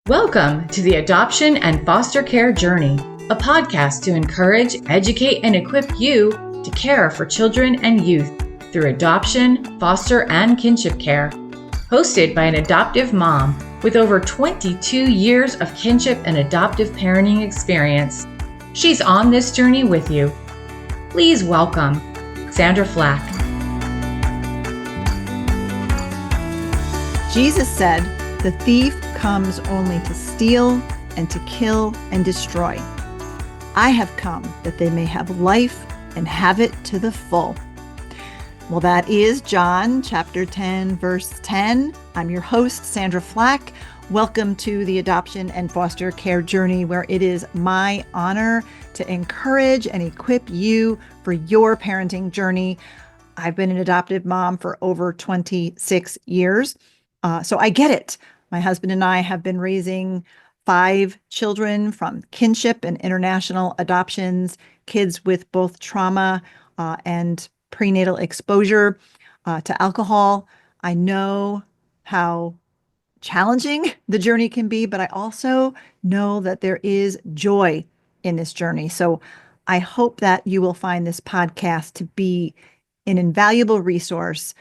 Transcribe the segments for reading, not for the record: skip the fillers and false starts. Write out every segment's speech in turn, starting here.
Welcome to the Adoption and Foster Care Journey, a podcast to encourage, educate, and equip you to care for children and youth through adoption, foster, and kinship care. Hosted by an adoptive mom with over 22 years of kinship and adoptive parenting experience. She's on this journey with you. Please welcome Sandra Flach. Jesus said, "The thief comes only to steal and to kill and destroy. I have come that they may have life and have it to the full." Well, that is John chapter 10, verse 10. I'm your host, Sandra Flach. Welcome to the Adoption and Foster Care Journey, where it is my honor to encourage and equip you for your parenting journey. I've been an adoptive mom for over 26 years, so I get it. My husband and I have been raising 5 children from kinship and international adoptions, kids with both trauma and prenatal exposure to alcohol. I know how challenging the journey can be, but I also know that there is joy in this journey. So I hope that you will find this podcast to be an invaluable resource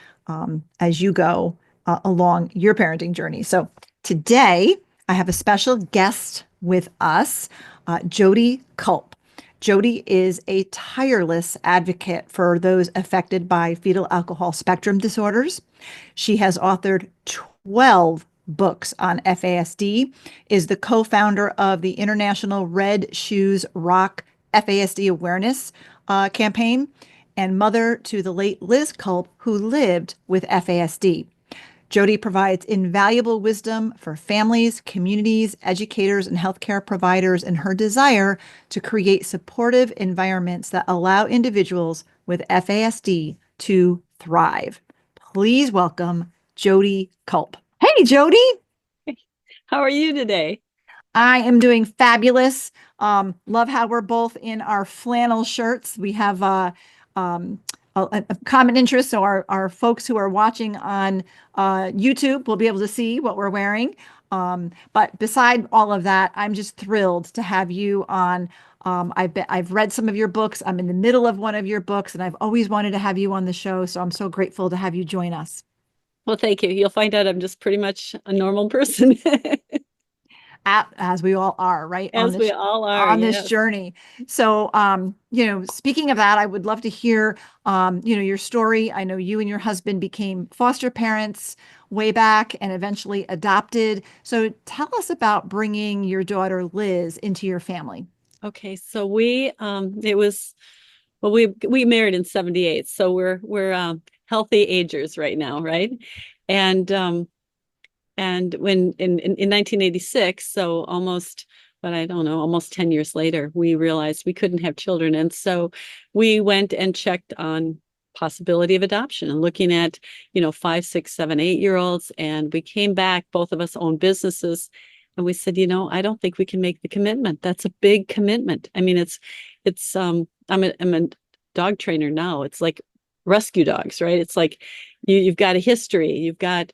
as you go along your parenting journey. So today I have a special guest with us, Jodee Kulp. Jodee is a tireless advocate for those affected by fetal alcohol spectrum disorders. She has authored 12 books on FASD, is the co-founder of the International Red Shoes Rock FASD awareness campaign, and mother to the late Liz Kulp, who lived with FASD. Jodee provides invaluable wisdom for families, communities, educators, and healthcare providers in her desire to create supportive environments that allow individuals with FASD to thrive. Please welcome Jodee Kulp. Hey, Jodee. How are you today? I am doing fabulous. Love how we're both in our flannel shirts. We have a common interest, so our folks who are watching on YouTube will be able to see what we're wearing. But beside all of that, I'm just thrilled to have you on. I've read some of your books. I'm in the middle of one of your books, and I've always wanted to have you on the show. So I'm so grateful to have you join us. Well, thank you. You'll find out I'm just pretty much a normal person. As we all are, right? As we all are on this journey. So, speaking of that, I would love to hear, your story. I know you and your husband became foster parents way back and eventually adopted. So tell us about bringing your daughter Liz into your family. Okay. So we married in 78. So we're healthy agers right now. Right. And when in 1986, so almost 10 years later, we realized we couldn't have children. And so we went and checked on possibility of adoption and looking at, 5, 6, 7, 8-year-olds. And we came back, both of us own businesses. And we said, I don't think we can make the commitment. That's a big commitment. I mean, I'm a dog trainer now. It's like rescue dogs, right? It's like you've got a history, you've got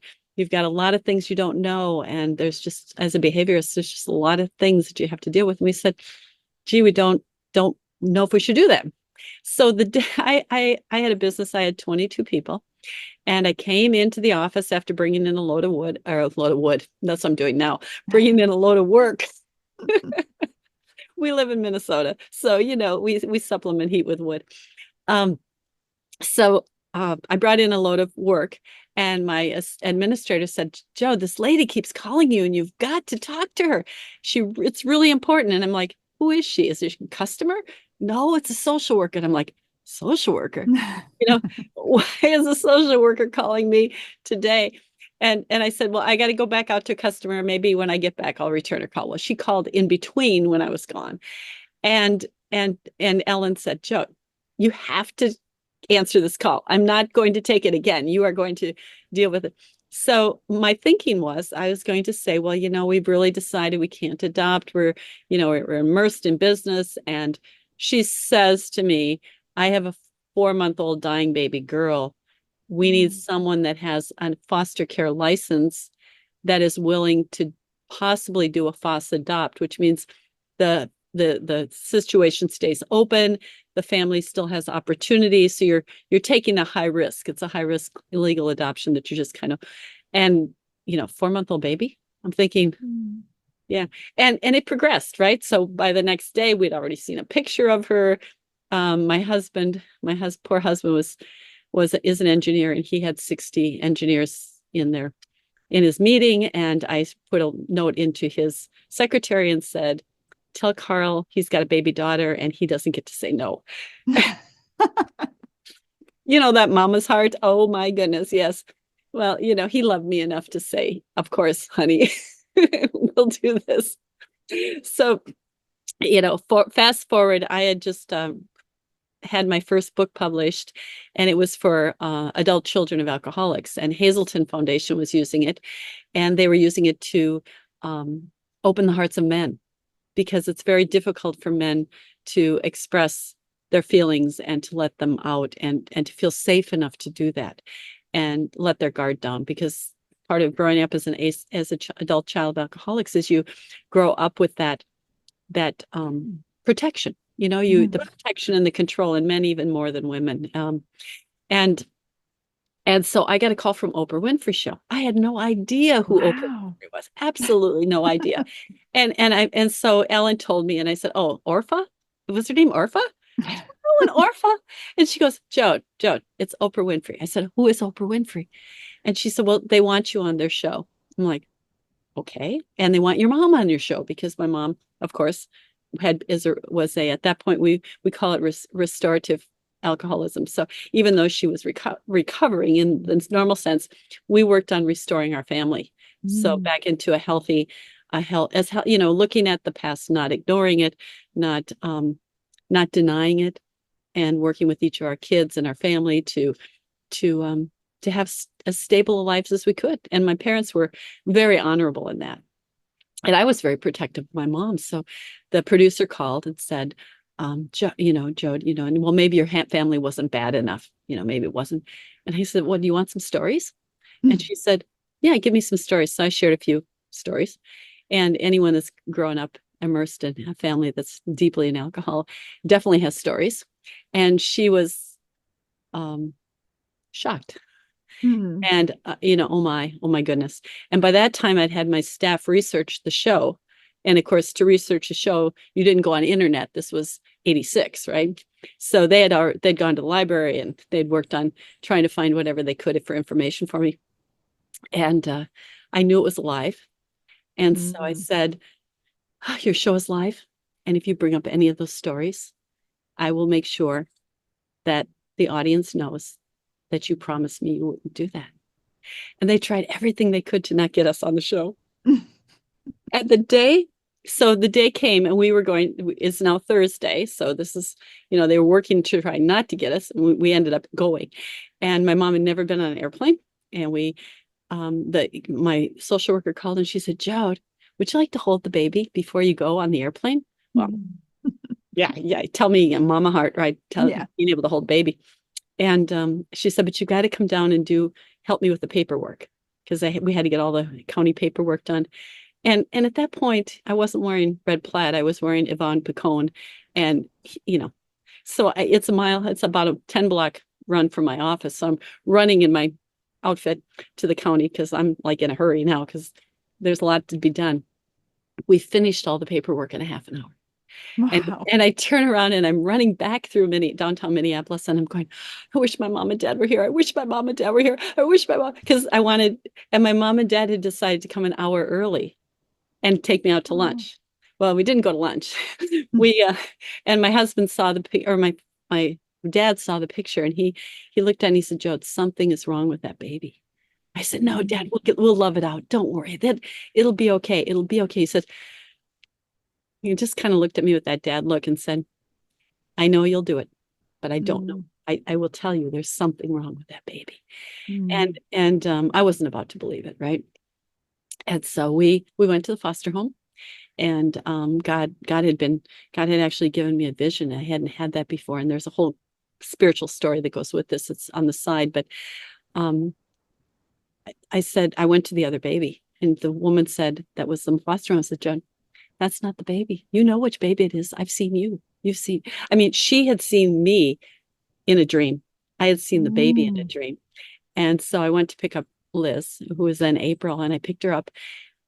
a lot of things you don't know. And there's just, as a behaviorist, there's just a lot of things that you have to deal with. And we said, gee, we don't know if we should do that. So I had a business, I had 22 people. And I came into the office after bringing in a load of wood. That's what I'm doing now, bringing in a load of work. We live in Minnesota. So, we supplement heat with wood. So I brought in a load of work. And my administrator said, "Joe, this lady keeps calling you and you've got to talk to her. It's really important." And I'm like, "Who is she? Is she a customer?" "No, it's a social worker." And I'm like, "Social worker? Why is a social worker calling me today?" And I said, "Well, I got to go back out to a customer. Maybe when I get back, I'll return her call." Well, she called in between when I was gone. And Ellen said, "Joe, you have to answer this call. I'm not going to take it again. You are going to deal with it." So my thinking was, I was going to say, well, we've really decided we can't adopt. We're immersed in business. And she says to me, "I have a 4-month-old dying baby girl. We need someone that has a foster care license that is willing to possibly do a FASD adopt, which means the situation stays open, the family still has opportunity. So you're taking a high risk. It's a high risk illegal adoption that you're just kind of, and 4-month-old baby. I'm thinking, yeah. And it progressed, right? So by the next day, we'd already seen a picture of her. My poor husband is an engineer, and he had 60 engineers in his meeting. And I put a note into his secretary and said, tell Carl he's got a baby daughter and he doesn't get to say no. That mama's heart. Oh my goodness. Yes. Well, he loved me enough to say, of course, honey, we'll do this. So, fast forward, I had just had my first book published, and it was for adult children of alcoholics, and Hazelton Foundation was using it, and they were using it to open the hearts of men, because it's very difficult for men to express their feelings and to let them out and to feel safe enough to do that and let their guard down. Because part of growing up as an adult child of alcoholics is you grow up with that protection, the protection and the control, and men even more than women. And so I got a call from Oprah Winfrey Show. I had no idea who Oprah Winfrey was. Absolutely no idea. And so Ellen told me, and I said, "Oh, Orpha? Was her name Orpha?" I said, "Oh, an Orpha." And she goes, Jode, it's Oprah Winfrey. I said, "Who is Oprah Winfrey?" And she said, "Well, they want you on their show." I'm like, "Okay." And they want your mom on your show, because my mom, of course, at that point, we call it restorative alcoholism. So even though she was recovering in the normal sense, we worked on restoring our family. So back into a healthy, looking at the past, not ignoring it, not denying it, and working with each of our kids and our family to have as stable lives as we could. And my parents were very honorable in that. And I was very protective of my mom. So the producer called and said, Jode, and well, maybe your family wasn't bad enough. Maybe it wasn't. And I said, "Well, do you want some stories?" And she said, "Yeah, give me some stories." So I shared a few stories. And anyone that's grown up immersed in a family that's deeply in alcohol definitely has stories. And she was shocked. And, oh my goodness. And by that time, I'd had my staff research the show. And of course, to research a show, you didn't go on internet. This was 86, right? So they'd gone to the library, and they'd worked on trying to find whatever they could for information for me. And I knew it was live. And so I said, "Your show is live. And if you bring up any of those stories, I will make sure that the audience knows that you promised me you wouldn't do that." And they tried everything they could to not get us on the show. And the day came, and we were going, it's now Thursday. So this is, they were working to try not to get us. And we ended up going. And my mom had never been on an airplane. And my social worker called, and she said, "Jode, would you like to hold the baby before you go on the airplane?" Well, yeah. Tell me, mama heart, right? Being able to hold baby. And she said, "But you got to come down and help me with the paperwork," because we had to get all the county paperwork done. And at that point, I wasn't wearing red plaid. I was wearing Yvonne Picone. And, so it's about a 10-block run from my office. So I'm running in my outfit to the county, because I'm like in a hurry now, because there's a lot to be done. We finished all the paperwork in a half an hour. Wow. And I turn around, and I'm running back through downtown Minneapolis, and I'm going, "I wish my mom and dad were here. I wish my mom and dad were here. I wish my mom," because and my mom and dad had decided to come an hour early and take me out to lunch. Well, we didn't go to lunch. And my husband saw my dad saw the picture, and he looked at it and he said, "Jode, something is wrong with that baby." I said, "No, Dad, we'll love it out. Don't worry. It'll be okay. It'll be okay." He just kind of looked at me with that dad look and said, "I know you'll do it, but I don't know. I will tell you, there's something wrong with that baby." And I wasn't about to believe it, right? And so we went to the foster home, and God had actually given me a vision. I hadn't had that before, and there's a whole spiritual story that goes with this. It's on the side, but I said, I went to the other baby, And the woman said, that was the foster home, said, Joan, that's not the baby. You know which baby it is. I've seen you. You've seen, I mean, she had seen me in a dream. I had seen the baby in a dream. And so I went to pick up Liz, who was then April, and I picked her up,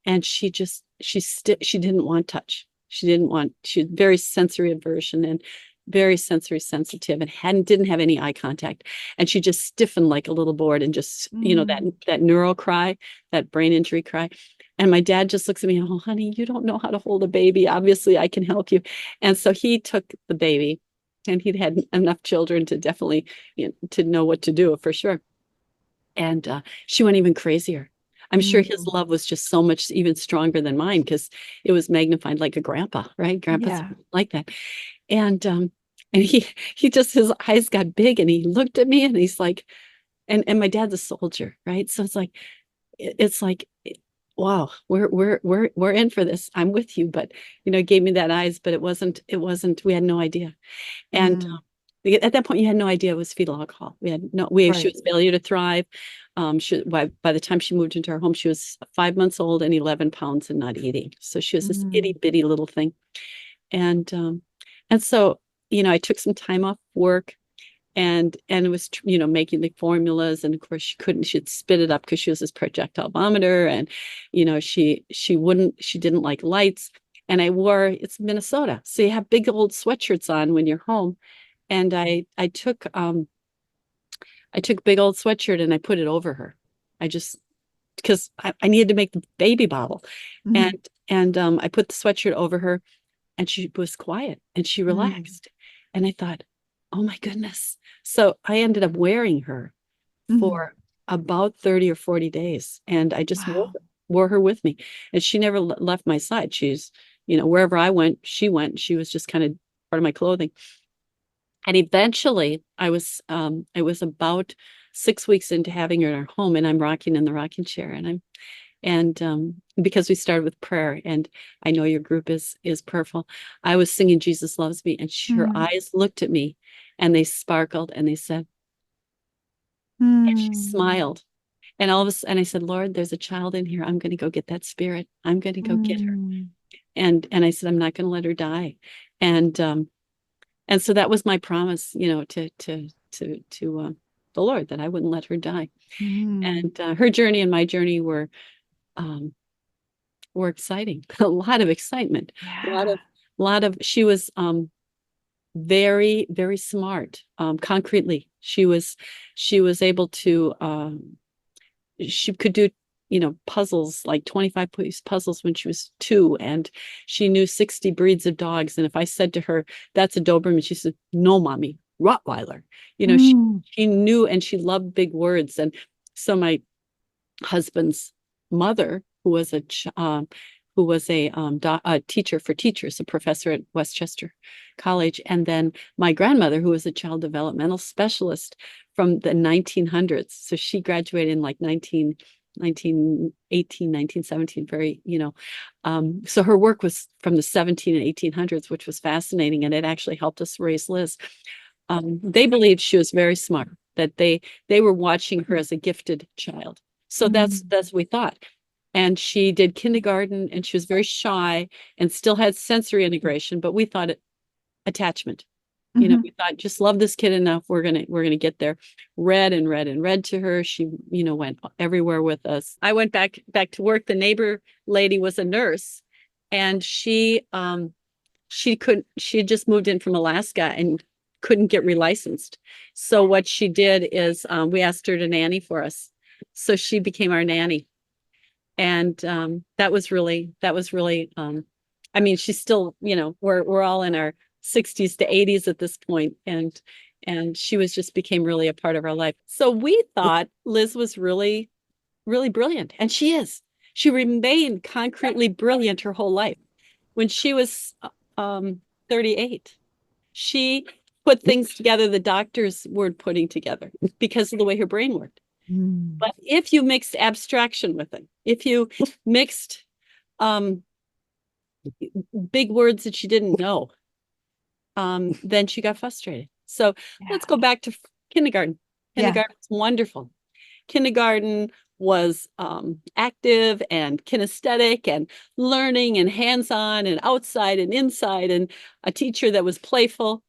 and she didn't want touch. She was very sensory aversion and very sensory sensitive, and didn't have any eye contact. And she just stiffened like a little board, and just, that neuro cry, that brain injury cry. And my dad just looks at me, oh, honey, you don't know how to hold a baby. Obviously, I can help you. And so he took the baby, and he'd had enough children to definitely, to know what to do for sure. And she went even crazier. I'm sure his love was just so much even stronger than mine, because it was magnified like a grandpa, right? Grandpa's like that. And he just, his eyes got big, and he looked at me, and he's like, and my dad's a soldier, right? So it's like, wow, we're in for this. I'm with you, but it gave me that eyes, but it wasn't, we had no idea. And at that point, you had no idea it was fetal alcohol. She was failure to thrive. By the time she moved into our home, she was 5 months old and 11 pounds and not eating. So she was this itty bitty little thing. And so, I took some time off work, and it was, making the formulas. And of course she'd spit it up because she was this projectile vomiter. And, she didn't like lights. And it's Minnesota. So you have big old sweatshirts on when you're home. And I took a big old sweatshirt and I put it over her. Because I needed to make the baby bottle. And I put the sweatshirt over her, and she was quiet and she relaxed. And I thought, oh my goodness. So I ended up wearing her for about 30 or 40 days. And I just wore her with me. And she never left my side. She's, wherever I went, she went. She was just kind of part of my clothing. And eventually I was about 6 weeks into having her in our home, and I'm rocking in the rocking chair, and because we started with prayer, and I know your group is prayerful, I was singing Jesus Loves Me, and her eyes looked at me, and they sparkled, and they said, and she smiled. And all of a sudden I said, Lord, there's a child in here. I'm going to go get that spirit. I'm going to go get her. And I said, I'm not going to let her die. And so that was my promise, to the Lord, that I wouldn't let her die. And her journey and my journey were exciting. A lot of excitement. She was very, very smart. Concretely, she was able to. She could do puzzles, like 25-piece puzzles when she was 2, and she knew 60 breeds of dogs. And if I said to her, that's a Doberman, she said, no, mommy, Rottweiler. She knew, and she loved big words. And so my husband's mother, who was a teacher for teachers, a professor at Westchester College, and then my grandmother, who was a child developmental specialist from the 1900s. So she graduated in like 1918, 1917, very, so her work was from the 17 and 1800s, which was fascinating. And it actually helped us raise Liz. They believed she was very smart, that they were watching her as a gifted child. So that's what we thought. And she did kindergarten, and she was very shy and still had sensory integration, but we thought attachment. We thought, just love this kid enough. We're gonna get there. Read to her. She, went everywhere with us. I went back to work. The neighbor lady was a nurse, and she had just moved in from Alaska and couldn't get relicensed. So what she did is we asked her to nanny for us. So she became our nanny. And that was really I mean, she's still, we're all in our 60s to 80s at this point, and she became really a part of our life. So we thought Liz was really, really brilliant, and she is. She remained concretely brilliant her whole life. When she was 38, she put things together the doctors weren't putting together because of the way her brain worked. But if you mixed abstraction with it, if you mixed big words that she didn't know, then she got frustrated. So let's go back to kindergarten. Kindergarten was wonderful. Kindergarten was active and kinesthetic and learning and hands-on and outside and inside, and a teacher that was playful,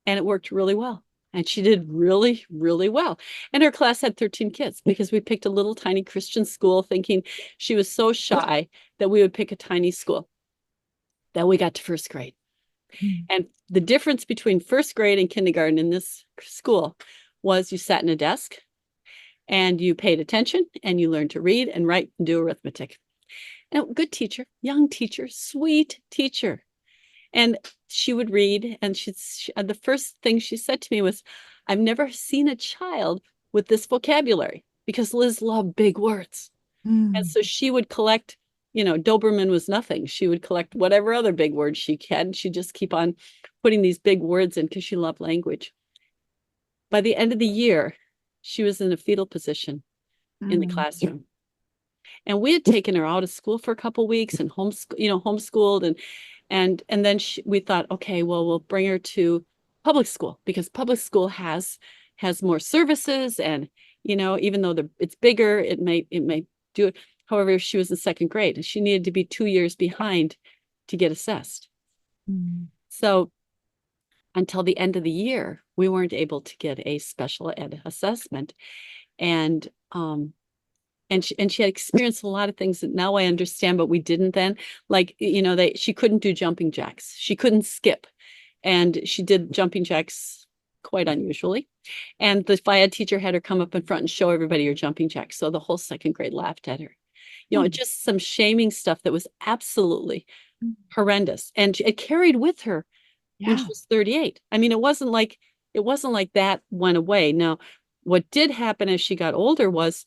and it worked really well. And she did really, really well. And her class had 13 kids because we picked a little tiny Christian school, thinking she was so shy that we would pick a tiny school. Then we got to first grade. And the difference between first grade and kindergarten in this school was you sat in a desk and you paid attention and you learned to read and write and do arithmetic. And good teacher, young teacher, sweet teacher. And she would read, and the first thing she said to me was, I've never seen a child with this vocabulary, because Liz loved big words. And so she would collect, Doberman was nothing. She would collect whatever other big words she had. She'd just keep on putting these big words in because she loved language. By the end of the year, she was in a fetal position in the classroom. And we had taken her out of school for a couple of weeks and homeschooled, and then we thought, okay, well, we'll bring her to public school, because public school has more services, and even though it's bigger, it may do it. However, she was in second grade and she needed to be 2 years behind to get assessed. So until the end of the year, we weren't able to get a special ed assessment, and she had experienced a lot of things that now I understand, but we didn't then. Like, she couldn't do jumping jacks. She couldn't skip. And she did jumping jacks quite unusually. And the Phy Ed teacher had her come up in front and show everybody her jumping jacks. So the whole second grade laughed at her. Just some shaming stuff that was absolutely horrendous. And it carried with her when she was 38. I mean, it wasn't like that went away. Now, what did happen as she got older was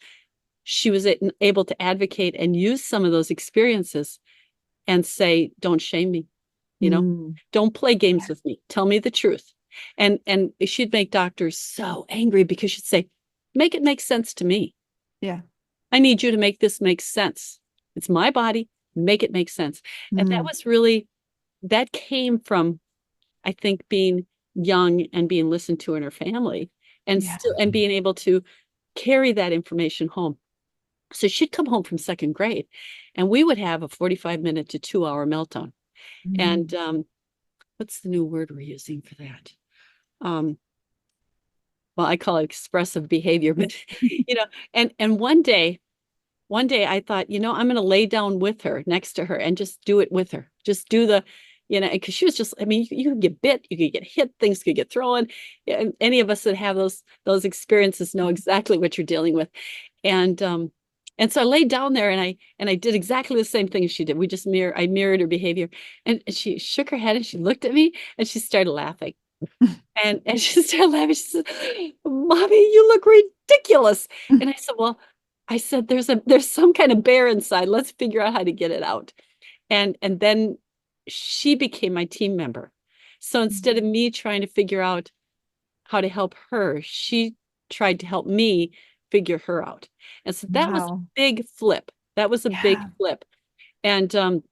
she was able to advocate and use some of those experiences and say, don't shame me, don't play games with me. Tell me the truth. And she'd make doctors so angry, because she'd say, make it make sense to me. Yeah. I need you to make this make sense. It's my body. Make it make sense. And that came from, I think, being young and being listened to in her family, and and being able to carry that information home. So she'd come home from second grade and we would have a 45-minute to 2-hour meltdown. And what's the new word we're using for that? Well, I call it expressive behavior, but and one day I thought, I'm going to lay down with her, next to her, and just do it with her. Just do the, because she was just, I mean, you could get bit, you could get hit, things could get thrown. And any of us that have those experiences know exactly what you're dealing with. And so I laid down there and I did exactly the same thing as she did. I mirrored her behavior, and she shook her head and she looked at me and she started laughing. and she started laughing. She said, Mommy, you look ridiculous. And I said, well, there's some kind of bear inside. Let's figure out how to get it out. And then she became my team member. So instead of me trying to figure out how to help her, she tried to help me figure her out. And so that was a big flip. Big flip. And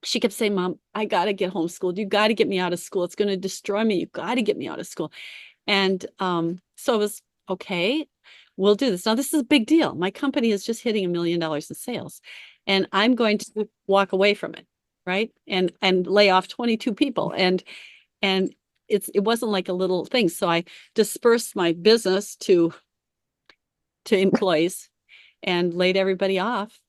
she kept saying, Mom, I got to get homeschooled. You got to get me out of school. It's going to destroy me. You got to get me out of school. And so it was, okay, we'll do this. Now, this is a big deal. My company is just hitting $1 million in sales, and I'm going to walk away from it, right? And lay off 22 people. And it wasn't like a little thing. So I dispersed my business to employees and laid everybody off,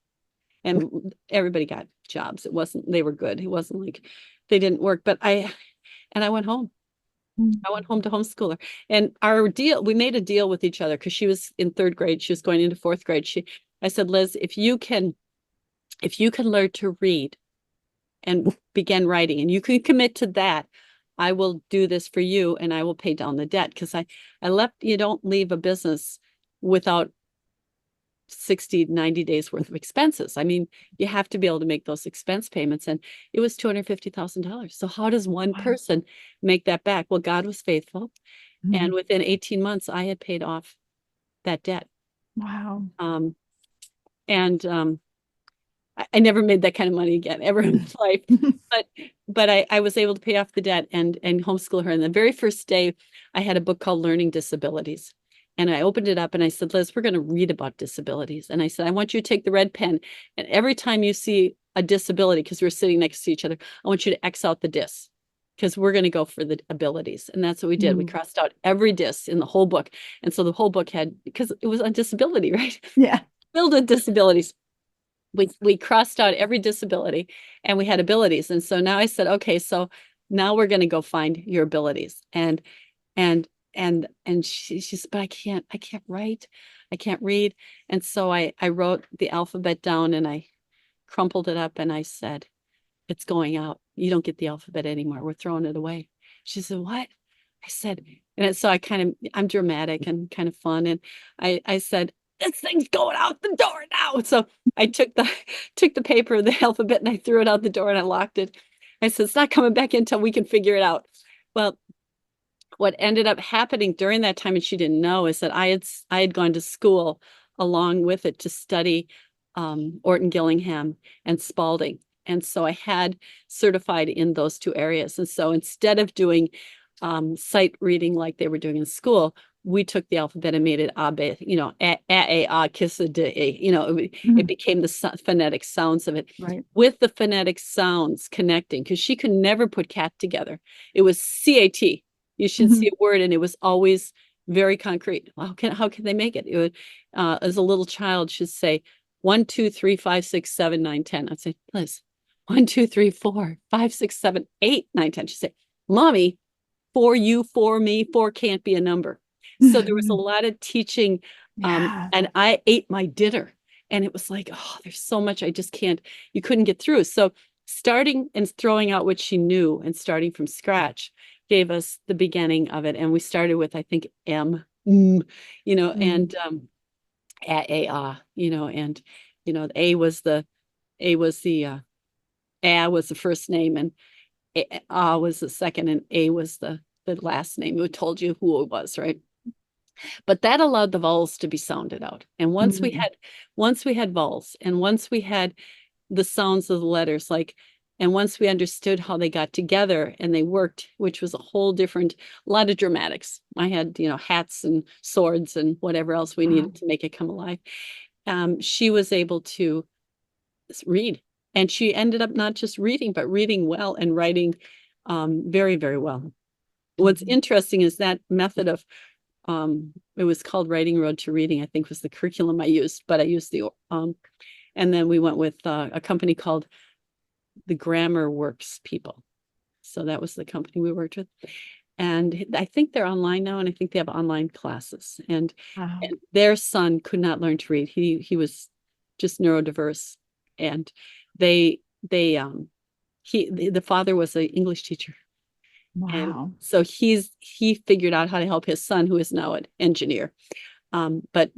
and everybody got jobs. They were good. It wasn't like they didn't work, but I went home. I went home to homeschool her. And we made a deal with each other, because she was in third grade. She was going into fourth grade. I said, Liz, if you can learn to read and begin writing, and you can commit to that, I will do this for you, and I will pay down the debt. Because you don't leave a business without 60, 90 days worth of expenses. I mean, you have to be able to make those expense payments. And it was $250,000. So how does one person make that back? Well, God was faithful. And within 18 months, I had paid off that debt. Wow. I never made that kind of money again, ever in my life. But I was able to pay off the debt and homeschool her. And the very first day, I had a book called Learning Disabilities. And I opened it up and I said, Liz, we're going to read about disabilities. And I said, I want you to take the red pen, and every time you see a disability, because we're sitting next to each other, I want you to X out the dis, because we're going to go for the abilities. And that's what we did. We crossed out every dis in the whole book. And so the whole book had, because it was on disability, right? Yeah. Filled with disabilities. We crossed out every disability, and we had abilities. And so now I said, okay, so now we're going to go find your abilities. And she said, but I can't write. I can't read. And so I wrote the alphabet down, and I crumpled it up, and I said, it's going out. You don't get the alphabet anymore. We're throwing it away. She said, what? I said, and so I'm dramatic and kind of fun. And I said, this thing's going out the door now. So I took the paper, the alphabet, and I threw it out the door, and I locked it. I said, it's not coming back in until we can figure it out. Well, what ended up happening during that time, and she didn't know, is that I had gone to school along with it to study Orton Gillingham and Spalding. And so I had certified in those two areas. And so instead of doing sight reading like they were doing in school, we took the alphabet and made it abe, kiss a day, it became the phonetic sounds of it, Right. with the phonetic sounds connecting, because she could never put cat together. It was CAT. You should see a word, and it was always very concrete. How can they make it? It would, as a little child, she'd say 1, 2, 3, 5, 6, 7, 9, 10. I'd say, Liz, 1, 2, 3, 4, 5, 6, 7, 8, 9, 10. She'd say, Mommy, 4 you, 4 me, 4 can't be a number. So there was a lot of teaching, and I ate my dinner, and it was like, oh, there's so much I just can't. You couldn't get through. So starting and throwing out what she knew and starting from scratch gave us the beginning of it. And we started with, I think, and A, and A was the first name, and A was the second, and A was the last name. It told you who it was, right? But that allowed the vowels to be sounded out. And once we had vowels, and once we had the sounds of the letters, and once we understood how they got together and they worked, which was a lot of dramatics. I had, hats and swords and whatever else we needed to make it come alive. She was able to read, and she ended up not just reading, but reading well and writing very, very well. What's interesting is that method of, it was called Writing Road to Reading, I think was the curriculum I used, but I used and then we went with a company called the Grammar Works people. So that was the company we worked with. And I think they're online now, and I think they have online classes. And their son could not learn to read. He was just neurodiverse. And the father was an English teacher. Wow. And so he figured out how to help his son, who is now an engineer. But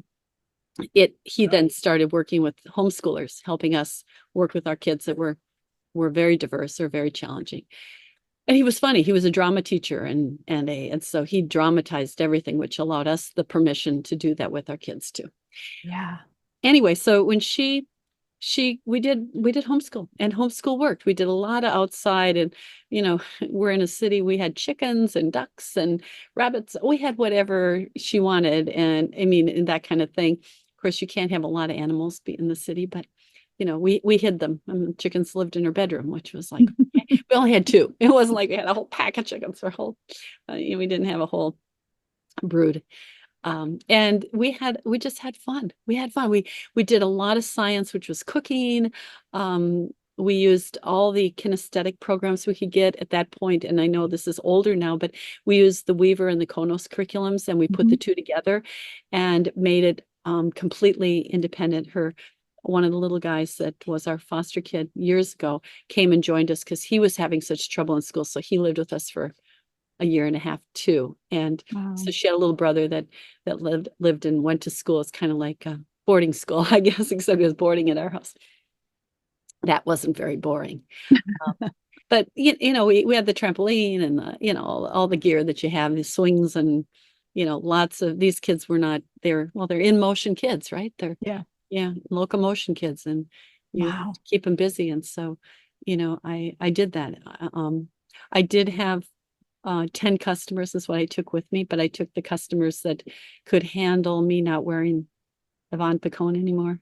he then started working with homeschoolers, helping us work with our kids that were very diverse or very challenging. And he was funny. He was a drama teacher, and so he dramatized everything, which allowed us the permission to do that with our kids too. Yeah. Anyway, so when we did homeschool, and homeschool worked. We did a lot of outside, and we're in a city. We had chickens and ducks and rabbits. We had whatever she wanted, and and that kind of thing. Of course, you can't have a lot of animals be in the city, but we hid them. Chickens lived in her bedroom, which was like, we only had 2. It wasn't like we had a whole pack of chickens or we didn't have a whole brood. And we just had fun. We had fun. We did a lot of science, which was cooking. We used all the kinesthetic programs we could get at that point. And I know this is older now, but we used the Weaver and the Konos curriculums, and we put the two together and made it completely independent. One of the little guys that was our foster kid years ago came and joined us because he was having such trouble in school. So he lived with us for a year and a half too. And so she had a little brother that lived and went to school. It's kind of like a boarding school, I guess, except he was boarding at our house. That wasn't very boring. But we had the trampoline and all the gear that you have, the swings, and lots of these kids were not they're in motion kids, right? They're locomotion kids, and you have to keep them busy. And so I did that. I did have 10 customers is what I took with me, but I took the customers that could handle me not wearing Yvonne Picone anymore.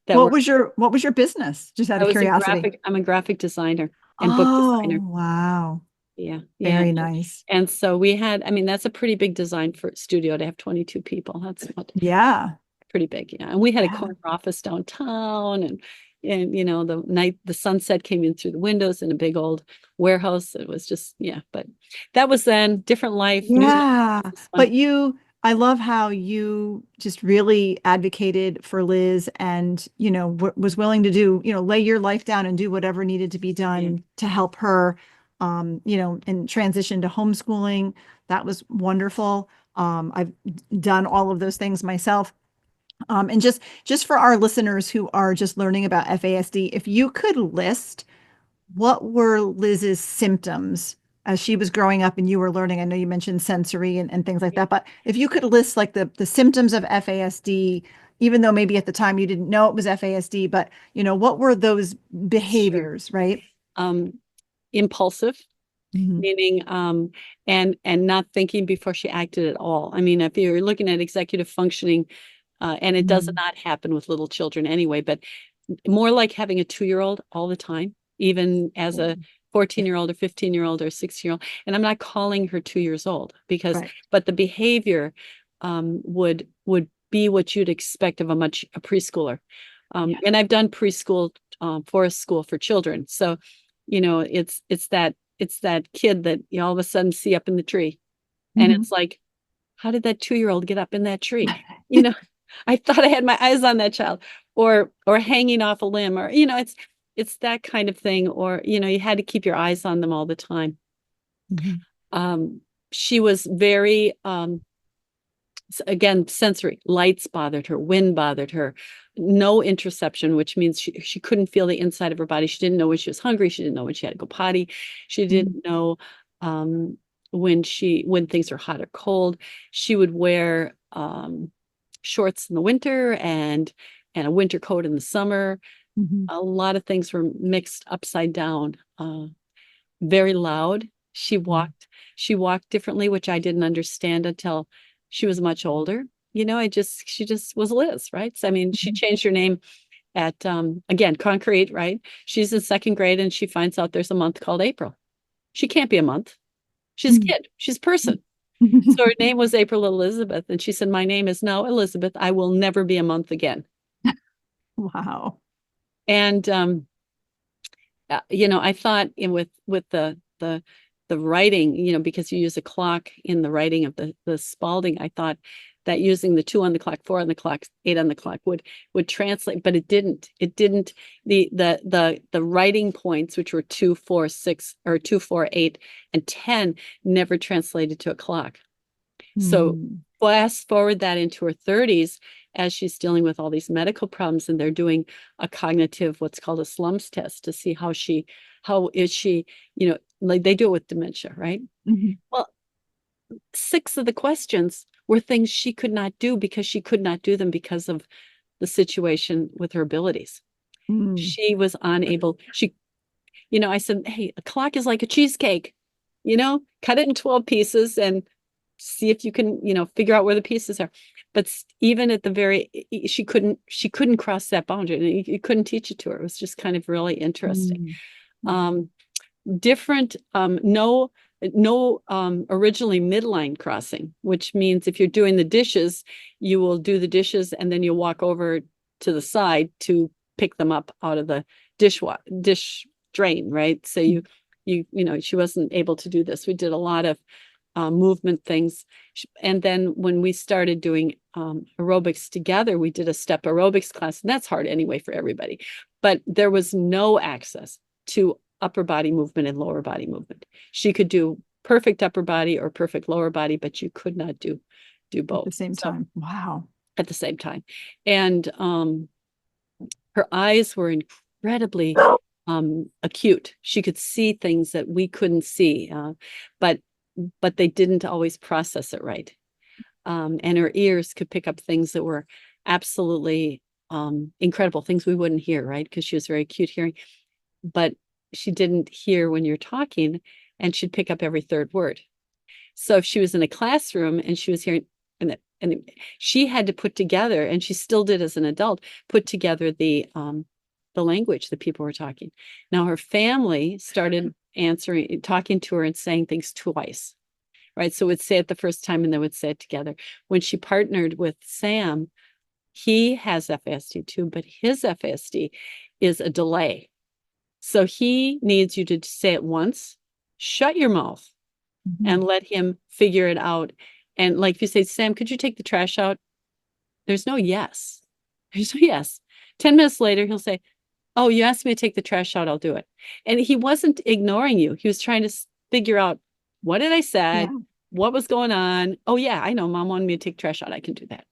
What was your business? Just out of curiosity. I'm a graphic designer and book Oh, designer. wow. Yeah. Very nice. And so we had, I mean, that's a pretty big design for a studio to have 22 people. That's not pretty big. Yeah. And we had a corner office downtown, and you know, the sunset came in through the windows in a big old warehouse. It was just, but that was then different life. Yeah. But I love how you just really advocated for Liz and, you know, was willing to do, you know, lay your life down and do whatever needed to be done to help her, you know, and transition to homeschooling. That was wonderful. I've done all of those things myself. And just for our listeners who are just learning about FASD, if you could list what were Liz's symptoms as she was growing up and you were learning? I know you mentioned sensory and things like that, but if you could list like the symptoms of FASD, even though maybe at the time you didn't know it was FASD, but you know, what were those behaviors, right? Impulsive, meaning and not thinking before she acted at all. I mean, if you're looking at executive functioning, and it does not happen with little children anyway, but more like having a 2-year-old all the time, even as a 14-year-old or 15-year-old or 16-year-old. And I'm not calling her 2 years old because, but the behavior would be what you'd expect of a preschooler. And I've done preschool, forest school for children. So, you know, it's that kid that you all of a sudden see up in the tree. And it's like, how did that 2-year-old get up in that tree? You know, I thought I had my eyes on that child, or hanging off a limb, or, you know, it's that kind of thing. Or, you know, you had to keep your eyes on them all the time. She was very, again, sensory. Lights bothered her, wind bothered her, no interoception, which means she couldn't feel the inside of her body. She didn't know when she was hungry. She didn't know when she had to go potty. She didn't know when things were hot or cold. She would wear shorts in the winter and a winter coat in the summer. A lot of things were mixed upside down. Very loud. She walked differently, which I didn't understand until she was much older. You know, she just was Liz, right? So, I mean, she changed her name at, again, concrete, right? She's in 2nd grade and she finds out there's a month called April. She can't be a month. She's a kid. She's a person. So her name was April Elizabeth. And she said, my name is now Elizabeth. I will never be a month again. Wow. And, you know, I thought with the writing, you know, because you use a clock in the writing of the Spalding, I thought that using the 2 on the clock, 4 on the clock, 8 on the clock would translate, but it didn't. The writing points, which were 2, 4, 6, or 2, 4, 8, and 10, never translated to a clock. So fast forward that into her 30s, as she's dealing with all these medical problems, and they're doing a cognitive, what's called a slums test, to see how is she, you know, like they do it with dementia, right? Well, 6 of the questions were things she could not do because she could not do them because of the situation with her abilities. She was unable, you know, I said, hey, a clock is like a cheesecake, you know, cut it in 12 pieces and see if you can, you know, figure out where the pieces are. But even at the she couldn't cross that boundary. You couldn't teach it to her. It was just kind of really interesting. Different, no originally midline crossing, which means if you're doing the dishes, you will do the dishes and then you'll walk over to the side to pick them up out of the dish drain, right? So you know, she wasn't able to do this. We did a lot of movement things. And then when we started doing aerobics together, we did a step aerobics class, and that's hard anyway for everybody. But there was no access to upper body movement and lower body movement. She could do perfect upper body or perfect lower body, but you could not do both at the same time. Wow. At the same time. And her eyes were incredibly acute. She could see things that we couldn't see, but they didn't always process it right. And her ears could pick up things that were absolutely incredible, things we wouldn't hear, right? Because she was very acute hearing. But she didn't hear when you're talking, and she'd pick up every 3rd word. So if she was in a classroom and she was hearing, and she had to put together, and she still did as an adult, put together the language that people were talking. Now her family started talking to her and saying things twice, right? So would say it the first time and then would say it together. When she partnered with Sam, he has FASD too, but his FASD is a delay. So he needs you to say it once, shut your mouth, and let him figure it out. And like if you say, Sam, could you take the trash out? There's no yes. There's no yes. 10 minutes later, he'll say, oh, you asked me to take the trash out, I'll do it. And he wasn't ignoring you. He was trying to figure out, what did I say? Yeah. What was going on? Oh yeah, I know, Mom wanted me to take trash out. I can do that.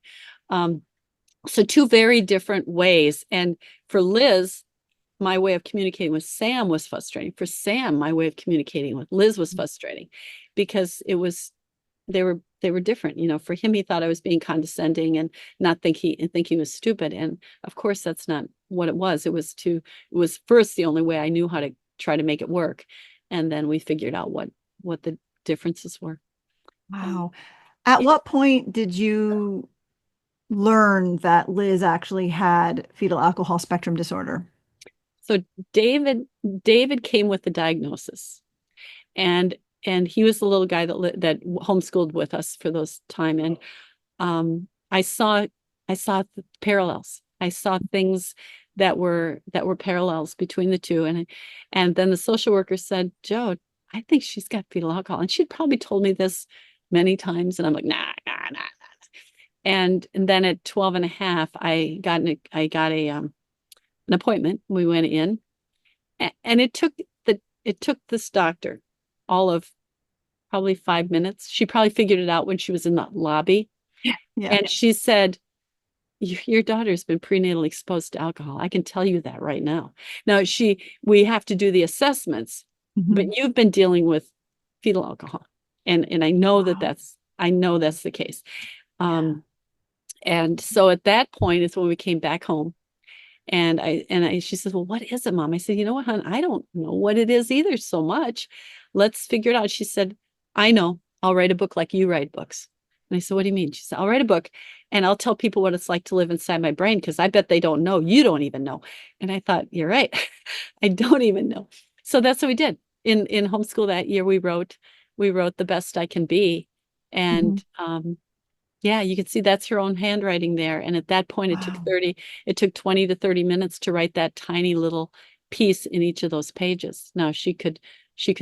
So two very different ways. And for Liz, my way of communicating with Sam was frustrating. For Sam, my way of communicating with Liz was frustrating, because they were different. You know, for him, he thought I was being condescending and not thinking he was stupid. And of course, that's not what it was. It was first the only way I knew how to try to make it work. And then we figured out what the differences were. Wow. At what point did you learn that Liz actually had fetal alcohol spectrum disorder? So David came with the diagnosis, and he was the little guy that homeschooled with us for those time. And I saw the parallels. I saw things that were parallels between the two. And then the social worker said, Joe, I think she's got fetal alcohol. And she'd probably told me this many times. And I'm like, nah. And then at 12 and a half, I got an appointment. We went in, and it took this doctor all of probably 5 minutes. She probably figured it out when she was in the lobby. Yeah. And she said, your daughter's been prenatally exposed to alcohol. I can tell you that right now. Now we have to do the assessments, but you've been dealing with fetal alcohol. And I know that's the case. And so at that point is when we came back home. And she says, well, what is it, Mom? I said, you know what, hon? I don't know what it is either so much. Let's figure it out. She said, I know. I'll write a book like you write books. And I said, what do you mean? She said, I'll write a book and I'll tell people what it's like to live inside my brain, because I bet they don't know. You don't even know. And I thought, you're right. I don't even know. So that's what we did. In homeschool that year, we wrote The Best I Can Be. And yeah, you can see that's her own handwriting there. And at that point, it took 20 to 30 minutes to write that tiny little piece in each of those pages. Now she could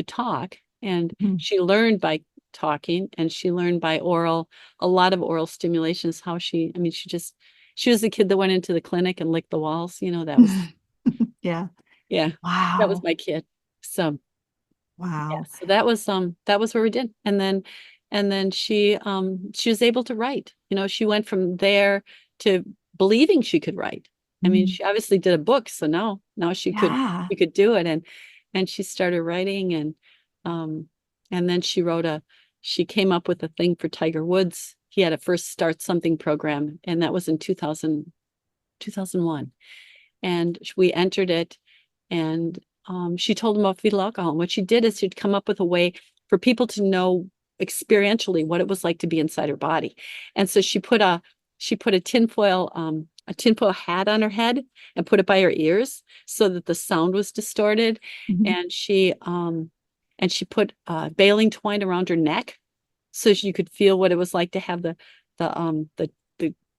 talk, and she learned by talking, and she learned by a lot of oral stimulations. She was the kid that went into the clinic and licked the walls. You know, that was, yeah. Wow. That was my kid. So, wow. Yeah, so that was where we did. And then she was able to write. You know, she went from there to believing she could write. I mean, she obviously did a book, so now she could do it. And she started writing, and then she came up with a thing for Tiger Woods. He had a First Start Something program, and that was in 2001. And we entered it, and she told him about fetal alcohol. And what she did is she'd come up with a way for people to know experientially what it was like to be inside her body. And so she put a tinfoil hat on her head and put it by her ears so that the sound was distorted. And she put baling twine around her neck so you could feel what it was like to have the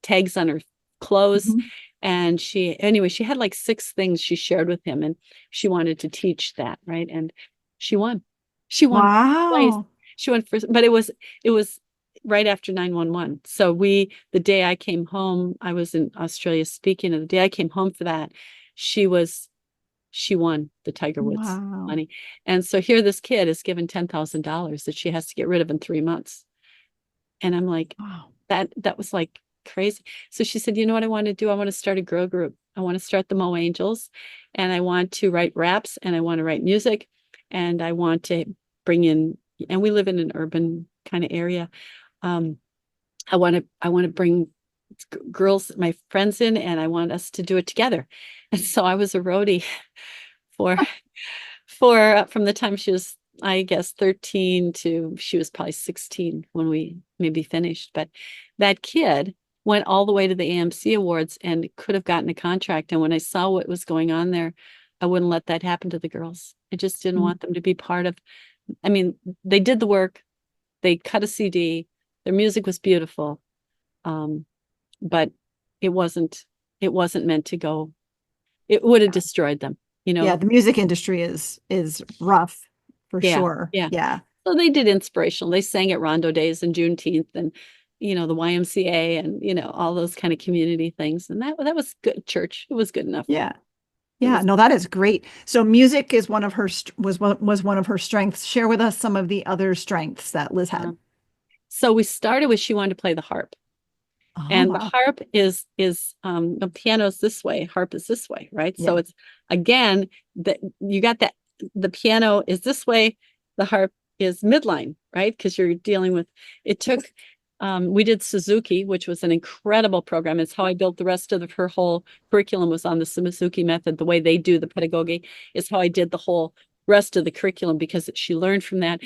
tags on her clothes. And she had like 6 things she shared with him, and she wanted to teach that, right? And she won. Wow. She went first, but it was right after 9/11. So the day I came home, I was in Australia speaking, and the day I came home for that, she won the Tiger Woods money. And so here this kid is given $10,000 that she has to get rid of in 3 months. And I'm like, wow, that was like crazy. So she said, you know what I want to do? I want to start a girl group. I want to start the Mo Angels, and I want to write raps, and I want to write music, and I want to bring in, and we live in an urban kind of area. I want to bring girls, my friends in, and I want us to do it together. And so I was a roadie for from the time she was I guess 13 to she was probably 16 when we maybe finished. But that kid went all the way to the AMC Awards and could have gotten a contract. And when I saw what was going on there, I wouldn't let that happen to the girls. I just didn't want them to be part of. I mean, they did the work. They cut a CD. Their music was beautiful, but it wasn't meant to go. It would have destroyed them. Yeah, the music industry is rough for sure. Yeah. So they did inspirational. They sang at Rondo Days and Juneteenth and, the YMCA and, all those kind of community things. And that was good church. It was good enough. Yeah. Yeah. No, that is great. So music is one of her, was one of her strengths. Share with us some of the other strengths that Liz had. So we started with, she wanted to play the harp. Oh, and wow. the harp is the piano's this way, harp is this way, right? Yeah. So it's, again, that you got that the piano is this way, the harp is midline, right? Because you're dealing with, it took, we did Suzuki, which was an incredible program. It's how I built the rest of her whole curriculum was on the Suzuki method. The way they do the pedagogy is how I did the whole rest of the curriculum because she learned from that.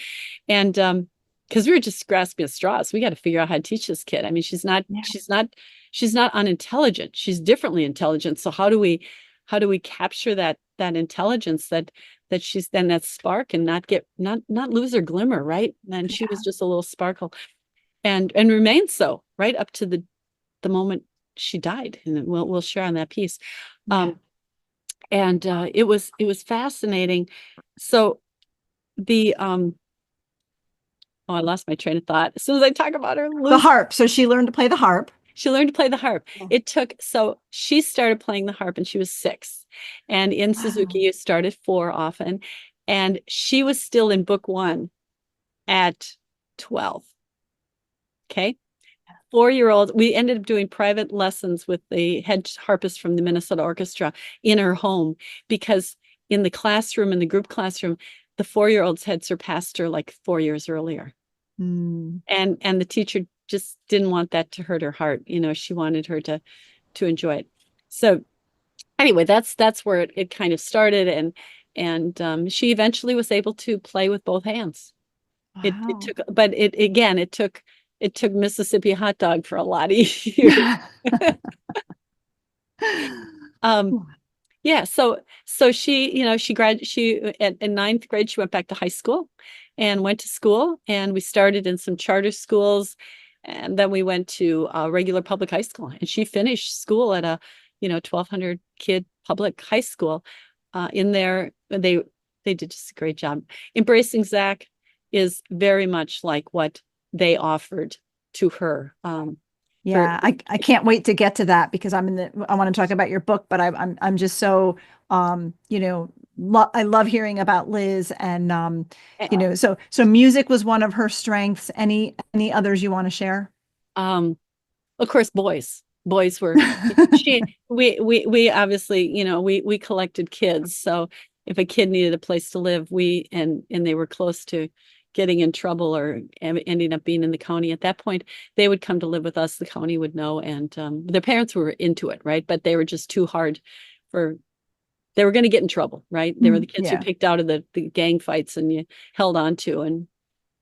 And because we were just grasping at straws. We got to figure out how to teach this kid. I mean, she's not unintelligent. She's differently intelligent. So how do we capture that intelligence that she's then that spark and not lose her glimmer, right? And she was just a little sparkle and remained so right up to the moment she died. And we'll share on that piece. It was fascinating. So the I lost my train of thought. As soon as I talk about her, the harp. So she learned to play the harp. She learned to play the harp. Yeah. So she started playing the harp and she was 6. And in Suzuki, you start at 4 often. And she was still in book 1 at 12. Okay. 4-year-old, we ended up doing private lessons with the head harpist from the Minnesota Orchestra in her home because in the classroom, in the group classroom, the 4-year-olds had surpassed her like 4 years earlier. And the teacher just didn't want that to hurt her heart. She wanted her to enjoy it. So anyway, that's where it kind of started. And she eventually was able to play with both hands. Wow. It took Mississippi hot dog for a lot of years. Yeah. So she, she graduated in 9th grade, she went back to high school and went to school, and we started in some charter schools. And then we went to a regular public high school, and she finished school at a, 1,200 kid public high school. In there, they did just a great job. Embracing Zach is very much like what they offered to her. I can't wait to get to that because I want to talk about your book, but I'm just so, I love hearing about Liz and, so music was one of her strengths. Any others you want to share? Of course, boys were, we obviously, we collected kids. So if a kid needed a place to live, and they were close to getting in trouble or ending up being in the county at that point, they would come to live with us. The county would know. And their parents were into it. Right. But they were just too hard they were going to get in trouble. Right. They were the kids who picked out of the gang fights and you held on to, and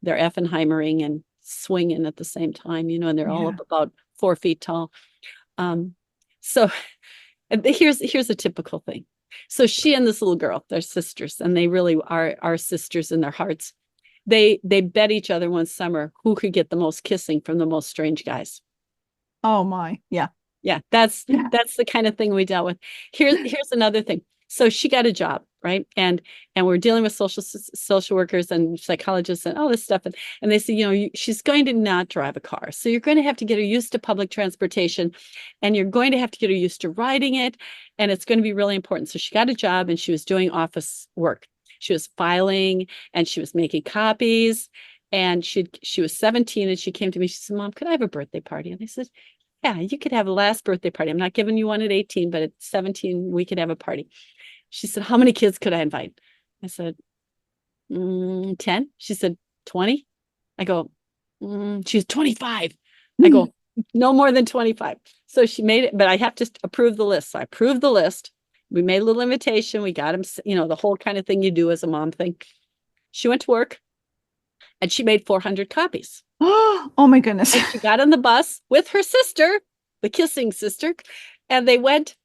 they're Effenheimering and swinging at the same time, and they're all up about 4 feet tall. So here's a typical thing. So she and this little girl, they're sisters, and they really are sisters in their hearts. They bet each other one summer who could get the most kissing from the most strange guys. Oh my. Yeah. Yeah. That's the kind of thing we dealt with. Here's another thing. So she got a job, right? And we're dealing with social workers and psychologists and all this stuff. And they say, she's going to not drive a car. So you're going to have to get her used to public transportation, and you're going to have to get her used to riding it. And it's going to be really important. So she got a job and she was doing office work. She was filing and she was making copies, and she was 17 and she came to me. She said, "Mom, could I have a birthday party?" And I said, "Yeah, you could have a last birthday party. I'm not giving you one at 18, but at 17, we could have a party." She said, "How many kids could I invite?" I said, 10. She said, 20. I go, she's 25. I go, no more than 25. So she made it, but I have to approve the list. So I approved the list. We made a little invitation. We got him, the whole kind of thing you do as a mom thing. She went to work and she made 400 copies. Oh my goodness. And she got on the bus with her sister, the kissing sister, and they went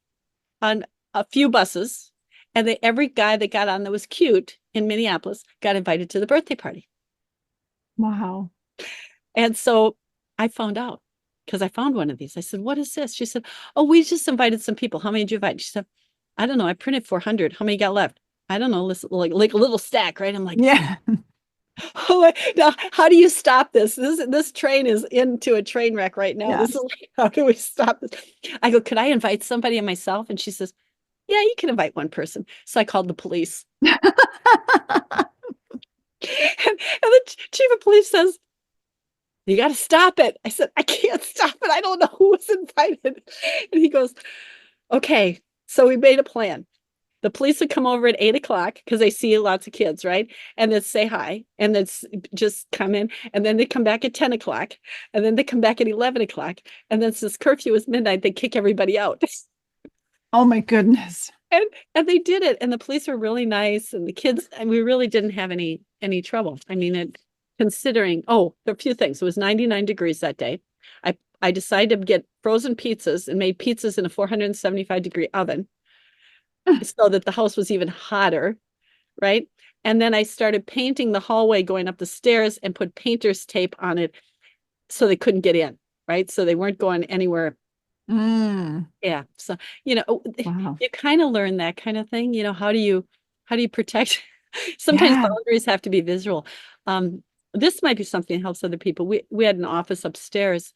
on a few buses. And every guy that got on that was cute in Minneapolis got invited to the birthday party. Wow. And so I found out because I found one of these. I said, what is this? She said, oh, we just invited some people. How many did you invite? She said, I don't know. I printed 400. How many got left? I don't know. Like a little stack, right? I'm like, yeah. Oh, now, how do you stop this? This train is into a train wreck right now. Yeah. This is like, how do we stop this? I go, could I invite somebody and myself? And she says, yeah, you can invite one person. So I called the police. and the chief of police says, you got to stop it. I said, I can't stop it. I don't know who was invited. And he goes, okay. So we made a plan. The police would come over at 8 o'clock because they see lots of kids, right? And then say hi and then just come in. And then they come back at 10 o'clock. And then they come back at 11 o'clock. And then since curfew is midnight, they kick everybody out. Oh my goodness. And they did it. And the police were really nice. And the kids, and we really didn't have any trouble. I mean, considering, there are a few things. It was 99 degrees that day. I decided to get frozen pizzas and made pizzas in a 475-degree oven. So that the house was even hotter, right? And then I started painting the hallway going up the stairs and put painter's tape on it so they couldn't get in, right? So they weren't going anywhere. Yeah. So, Wow. you kind of learn that kind of thing. How do you protect? Sometimes boundaries have to be visual. This might be something that helps other people. We had an office upstairs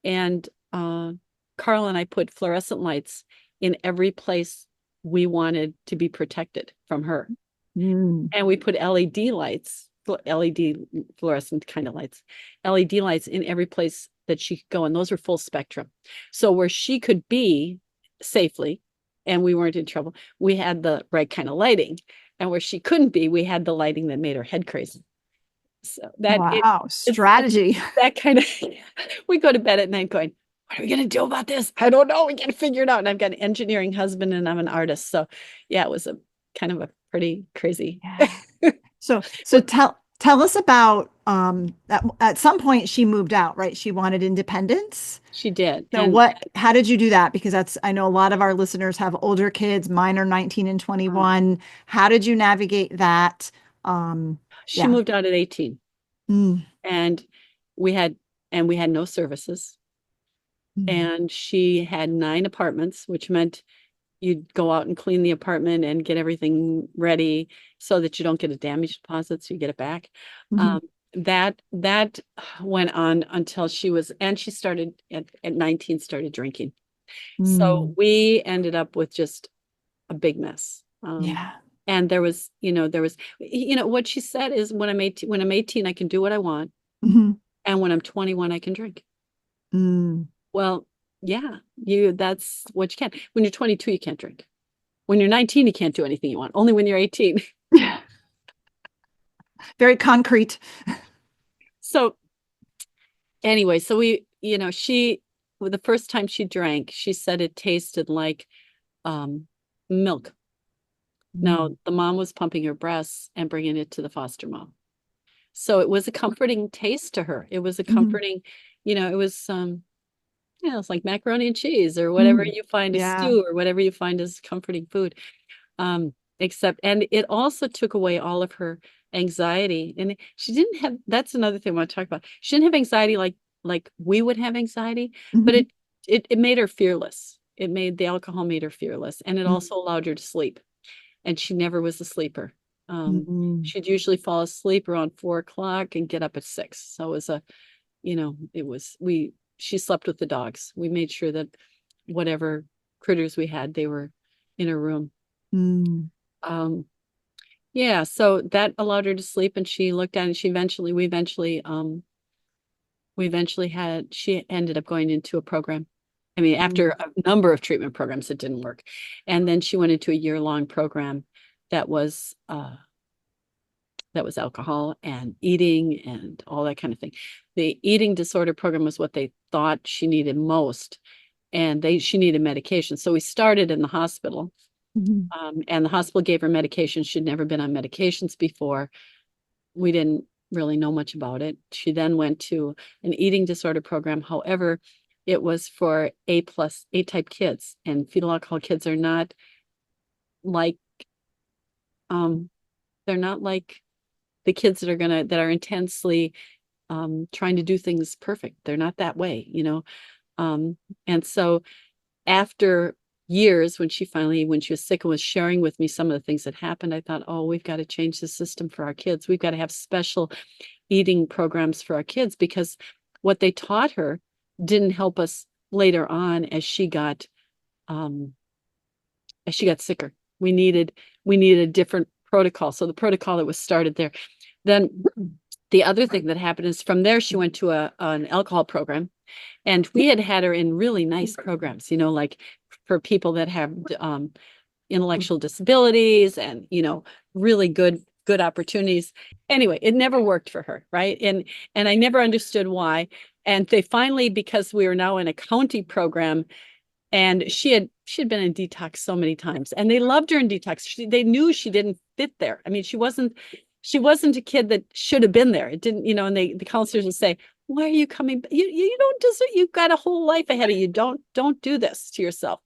and Carl and I put fluorescent lights in every place we wanted to be protected from her. And we put LED lights, LED fluorescent kind of lights, LED lights in every place that she could go. And those were full spectrum. So where she could be safely and we weren't in trouble, we had the right kind of lighting. And where she couldn't be, we had the lighting that made her head crazy. So that strategy. That kind of, we go to bed at night going, what are we going to do about this? I don't know. We got to figure it out. And I've got an engineering husband and I'm an artist. So yeah, it was a kind of a pretty crazy. Yeah. So tell us about, at some point she moved out, right? She wanted independence. She did. So how did you do that? Because I know a lot of our listeners have older kids. Mine are 19 and 21. How did you navigate that? She moved out at 18 and we had no services. And she had 9 apartments, which meant you'd go out and clean the apartment and get everything ready so that you don't get a damage deposit, so you get it back. That went on until she started at 19, started drinking. So we ended up with just a big mess. And there was what she said is when I'm 18, I can do what I want. And when I'm 21, I can drink. Well, yeah, that's what you can. When you're 22, you can't drink. When you're 19, you can't do anything you want. Only when you're 18. Very concrete. So anyway, so the first time she drank, she said it tasted like milk. Now, the mom was pumping her breasts and bringing it to the foster mom. So it was a comforting taste to her. It was a comforting, it was it's like macaroni and cheese or whatever you find a stew or whatever you find is comforting food. And it also took away all of her anxiety. And she didn't have, that's another thing I want to talk about. She didn't have anxiety like we would have anxiety, but it made her fearless. The alcohol made her fearless. And it also allowed her to sleep. And she never was a sleeper. She'd usually fall asleep around 4 o'clock and get up at 6. So it was she slept with the dogs. We made sure that whatever critters we had, they were in her room. So that allowed her to sleep and she looked at it. She ended up going into a program. I mean, after a number of treatment programs, it didn't work. And then she went into a year-long program that was alcohol and eating and all that kind of thing. The eating disorder program was what they thought she needed most. And she needed medication. So we started in the hospital. And the hospital gave her medication. She'd never been on medications before. we didn't really know much about it. She then went to an eating disorder program. However, it was for A-type kids, and fetal alcohol kids are not like, they're not like the kids that are intensely trying to do things perfect. They're not that way, and so after years, when she was sick and was sharing with me some of the things that happened, I thought, oh, we've got to change the system for our kids. We've got to have special eating programs for our kids, because what they taught her didn't help us later on as she got sicker. We needed a different protocol. So the protocol that was started there. Then the other thing that happened is from there, she went to an alcohol program, and we had her in really nice programs, like for people that have intellectual disabilities and, really good opportunities. Anyway, it never worked for her. Right. And I never understood why. And they finally, because we were now in a county program, and she had been in detox so many times, and they loved her in detox. They knew she didn't fit there. I mean, she wasn't a kid that should have been there. It didn't, and the counselors would say, why are you coming? You don't deserve, you've got a whole life ahead of you. Don't do this to yourself.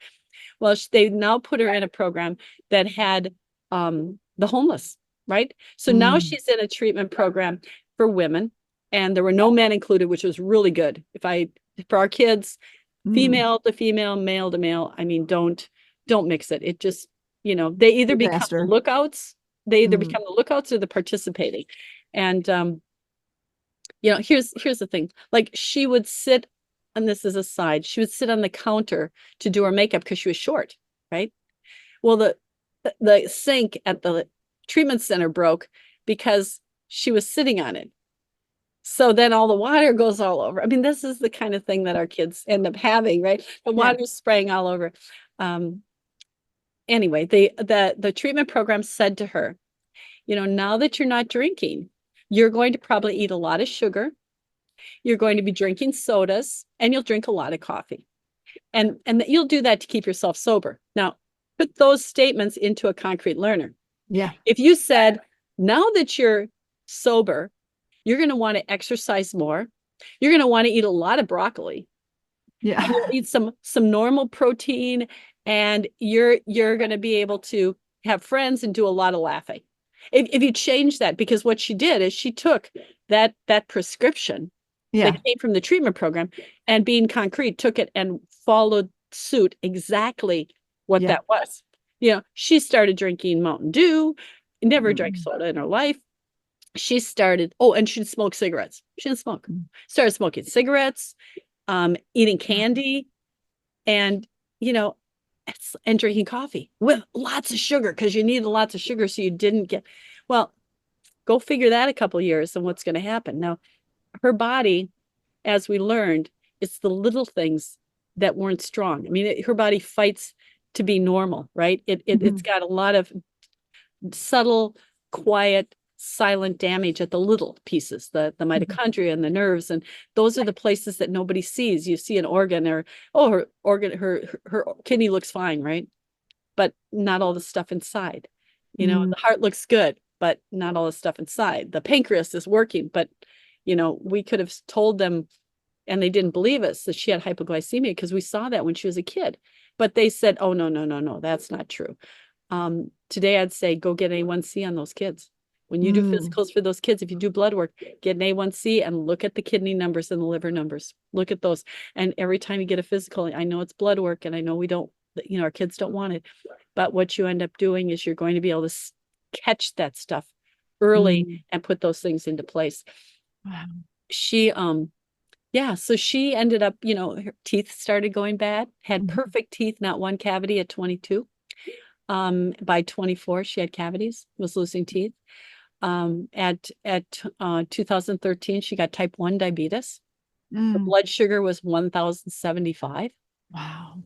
Well, they now put her in a program that had the homeless, right? So now she's in a treatment program for women, and there were no men included, which was really good. For our kids, female to female, male to male, I mean, don't mix it. It just, they either become the lookouts, become the lookouts or the participating. And here's the thing. Like, she would sit, and this is a side, she would sit on the counter to do her makeup because she was short, right? Well, the sink at the treatment center broke because she was sitting on it. So then all the water goes all over. I mean, this is the kind of thing that our kids end up having, right? The water's spraying all over. Anyway, the treatment program said to her, now that you're not drinking, you're going to probably eat a lot of sugar. You're going to be drinking sodas, and you'll drink a lot of coffee. And you'll do that to keep yourself sober. Now, put those statements into a concrete learner. Yeah. If you said, now that you're sober, you're going to want to exercise more. You're going to want to eat a lot of broccoli. Yeah. And you'll eat some normal protein, and you're going to be able to have friends and do a lot of laughing. If you change that, because what she did is she took that prescription that came from the treatment program, and being concrete, took it and followed suit exactly what that was. She started drinking Mountain Dew, never drank soda in her life. She started, and she'd smoke cigarettes. She didn't smoke. Started smoking cigarettes, eating candy, and, and drinking coffee with lots of sugar, because you needed lots of sugar so you didn't get, well, go figure that a couple of years and what's going to happen. Now, her body, as we learned, it's the little things that weren't strong. I mean, her body fights to be normal, right? It's got a lot of subtle, quiet, silent damage at the little pieces, the mitochondria and the nerves, and those are the places that nobody sees. You see an organ, or her kidney looks fine, right? But not all the stuff inside. The heart looks good, but not all the stuff inside. The pancreas is working, but we could have told them, and they didn't believe us, that she had hypoglycemia, because we saw that when she was a kid. But they said, oh, no, that's not true. Today I'd say, go get A1C on those kids. When you do physicals for those kids, if you do blood work, get an A1C and look at the kidney numbers and the liver numbers. Look at those. And every time you get a physical, I know it's blood work, and I know we don't, our kids don't want it. But what you end up doing is you're going to be able to catch that stuff early and put those things into place. Wow. She, so she ended up, her teeth started going bad, had perfect teeth, not one cavity at 22. By 24, she had cavities, was losing teeth. At 2013, she got type 1 diabetes. Her blood sugar was 1,075. Wow.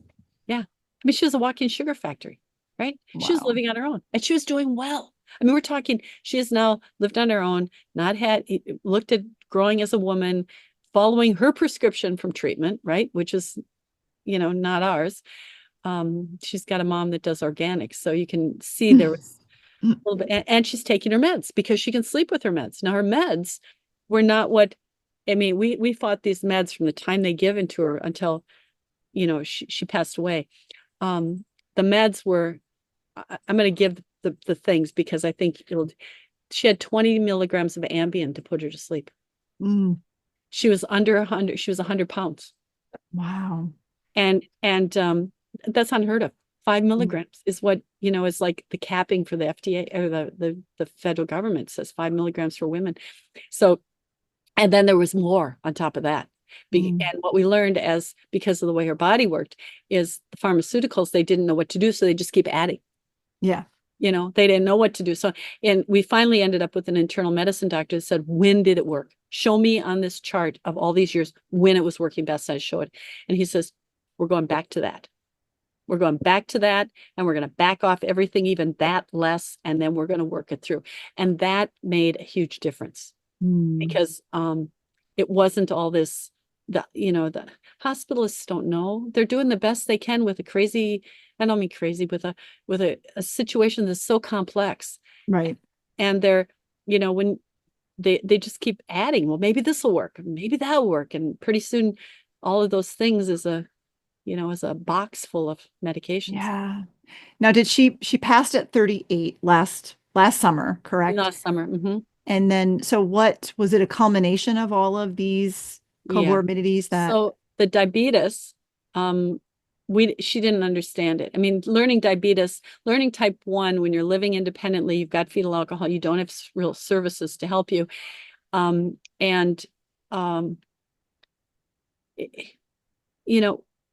Yeah. I mean, she was a walking sugar factory, right? Wow. She was living on her own, and she was doing well. I mean, we're talking, she has now lived on her own, looked at growing as a woman, following her prescription from treatment, right? Which is, not ours. She's got a mom that does organics. So you can see there was little bit, and she's taking her meds because she can sleep with her meds. Now her meds were not what, I mean, we fought these meds from the time they given to her until, she passed away. The meds were, I'm going to give the things because I think she had 20 milligrams of Ambien to put her to sleep. Mm. She was under 100. She was 100 pounds. Wow. And that's unheard of. 5 milligrams is what, is like the capping for the FDA or the federal government says 5 milligrams for women. So, and then there was more on top of that. And what we learned because of the way her body worked is the pharmaceuticals, they didn't know what to do. So they just keep adding. Yeah. They didn't know what to do. So, and we finally ended up with an internal medicine doctor that said, when did it work? Show me on this chart of all these years when it was working best. I show it. And he says, we're going back to that. We're going back to that, and we're going to back off everything, even that less, and then we're going to work it through. And that made a huge difference because it wasn't all this, the hospitalists don't know. They're doing the best they can with a crazy, I don't mean crazy, with a situation that's so complex. Right. And they're, when they just keep adding, well, maybe this will work, maybe that'll work. And pretty soon all of those things is a box full of medications. Yeah. Now, did she passed at 38 last summer, correct? Last summer. Mm-hmm. And then, so what was it, a culmination of all of these comorbidities that? So the diabetes, she didn't understand it. I mean, learning diabetes, learning type 1, when you're living independently, you've got fetal alcohol, you don't have real services to help you.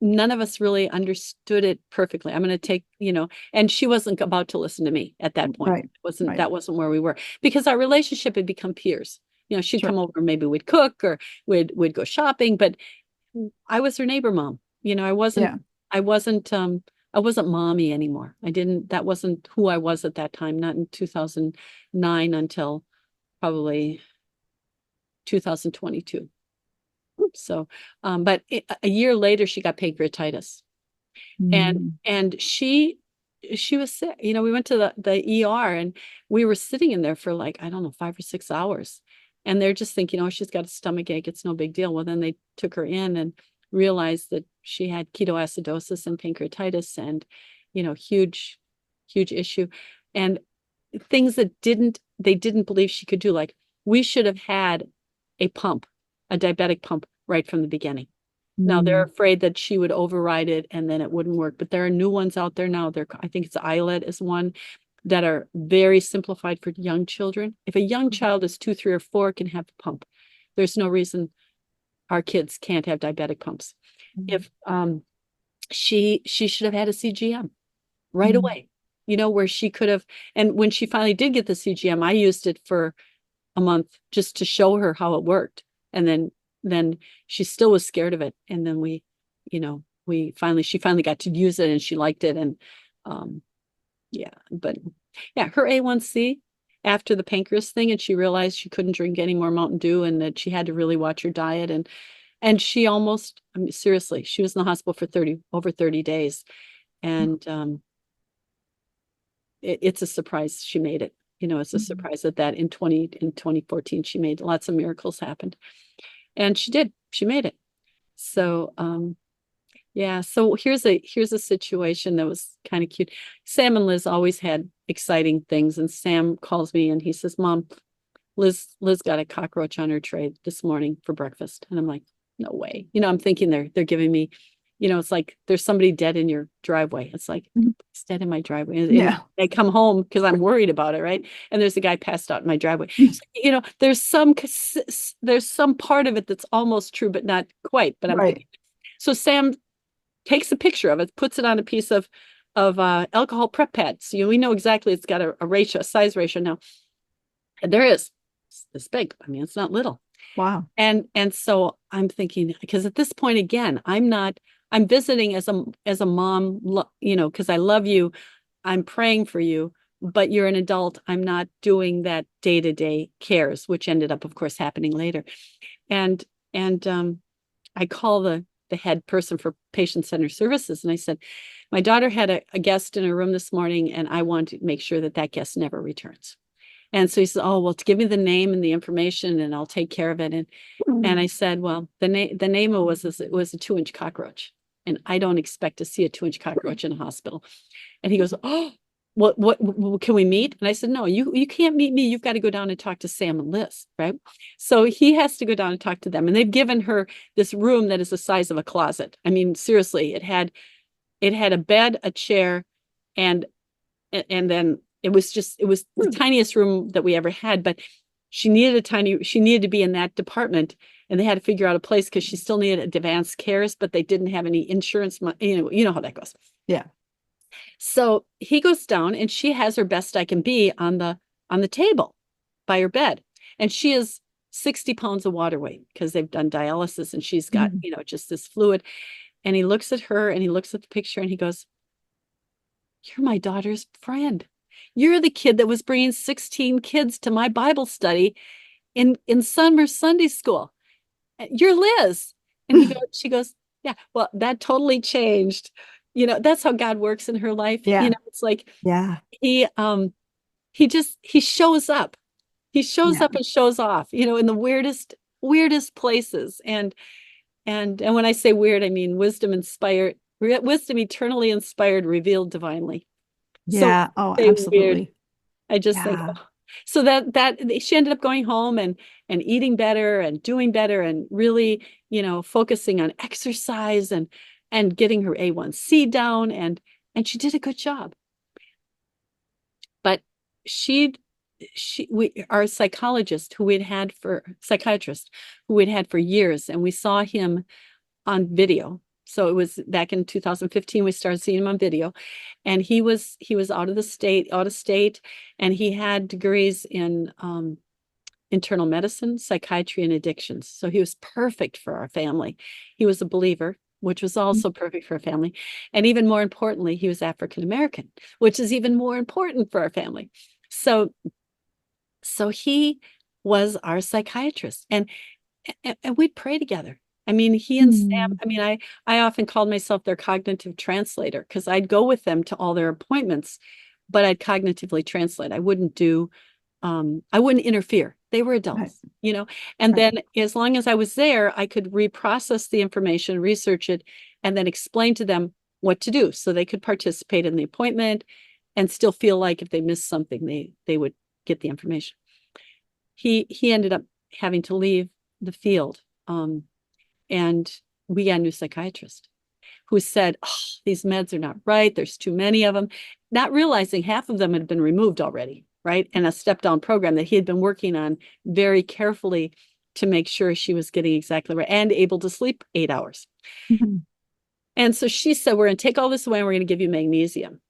None of us really understood it perfectly. I'm going to take, and she wasn't about to listen to me at that point. Right. That wasn't where we were, because our relationship had become peers. She'd come over, maybe we'd cook or we'd go shopping, but I was her neighbor mom. I wasn't mommy anymore. That wasn't who I was at that time, not in 2009 until probably 2022. So, but a year later, she got pancreatitis, and she was sick. We went to the ER, and we were sitting in there for 5 or 6 hours, and they're just thinking, oh, she's got a stomach ache, it's no big deal. Well, then they took her in and realized that she had ketoacidosis and pancreatitis, and huge issue, and things that they didn't believe she could do. Like, we should have had a diabetic pump right from the beginning. Now they're afraid that she would override it and then it wouldn't work, but there are new ones out there now. I think it's iLet is one that are very simplified for young children. If a young child is 2, 3, or 4, can have a pump, there's no reason our kids can't have diabetic pumps. If she should have had a CGM right away, where she could have. And when she finally did get the CGM, I used it for a month just to show her how it worked. And then she still was scared of it. And then she finally got to use it, and she liked it. And her A1C after the pancreas thing, and she realized she couldn't drink any more Mountain Dew, and that she had to really watch her diet. And she almost, seriously, she was in the hospital for over 30 days. And it's a surprise she made it. It's a surprise that in 2014, she made lots of miracles happened. And she made it. So, so here's a situation that was kind of cute. Sam and Liz always had exciting things. And Sam calls me and he says, Mom, Liz got a cockroach on her tray this morning for breakfast. And I'm like, no way. I'm thinking they're giving me, it's like there's somebody dead in your driveway. It's like, it's dead in my driveway. And I come home because I'm worried about it, right? And there's a guy passed out in my driveway. So, there's some part of it that's almost true, but not quite. But I'm so Sam takes a picture of it, puts it on a piece of alcohol prep pads. We know exactly it's got a size ratio now. And there is. It's this big. I mean, it's not little. Wow. And so I'm thinking, because at this point, again, I'm visiting as a mom, because I love you. I'm praying for you, but you're an adult. I'm not doing that day-to-day cares, which ended up, of course, happening later. And I call the the head person for patient-centered services. And I said, my daughter had a guest in her room this morning, and I want to make sure that that guest never returns. And so he said, oh, well, give me the name and the information and I'll take care of it. And I said, well, the name was it was a 2-inch cockroach. And I don't expect to see a 2-inch cockroach in a hospital. And he goes, oh, what can we meet? And I said, no, you can't meet me. You've got to go down and talk to Sam and Liz, right? So he has to go down and talk to them. And they've given her this room that is the size of a closet. I mean, seriously, it had a bed, a chair, and then it was the tiniest room that we ever had, but she needed to be in that department, and they had to figure out a place because she still needed advanced cares, but they didn't have any insurance. You know how that goes. Yeah. So he goes down and she has her best I can be on the table by her bed. And she is 60 pounds of water weight because they've done dialysis and she's got, just this fluid. And he looks at her and he looks at the picture and he goes, you're my daughter's friend. You're the kid that was bringing 16 kids to my Bible study in summer Sunday school. You're Liz. And she goes, yeah, well, that totally changed. That's how God works in her life. Yeah. It's like, yeah, he shows up. He shows up and shows off, in the weirdest places. And when I say weird, I mean wisdom eternally inspired, revealed divinely. Yeah. So Oh, absolutely. weird. I just think, so that she ended up going home and eating better and doing better and really, focusing on exercise and getting her A1C down, and she did a good job. But our psychiatrist who we'd had for years, and we saw him on video. So it was back in 2015, we started seeing him on video, and he was out of state, and he had degrees in internal medicine, psychiatry, and addictions. So he was perfect for our family. He was a believer, which was also perfect for our family. And even more importantly, he was African-American, which is even more important for our family. So he was our psychiatrist, and we'd pray together. I mean, he and Sam, I mean, I often called myself their cognitive translator because I'd go with them to all their appointments, but I'd cognitively translate. I wouldn't interfere. They were adults, and then as long as I was there, I could reprocess the information, research it, and then explain to them what to do so they could participate in the appointment and still feel like if they missed something, they would get the information. He ended up having to leave the field. And we got a new psychiatrist who said, oh, these meds are not right. There's too many of them, not realizing half of them had been removed already, right? And a step-down program that he had been working on very carefully to make sure she was getting exactly right and able to sleep 8 hours. And so she said, we're going to take all this away and we're going to give you magnesium.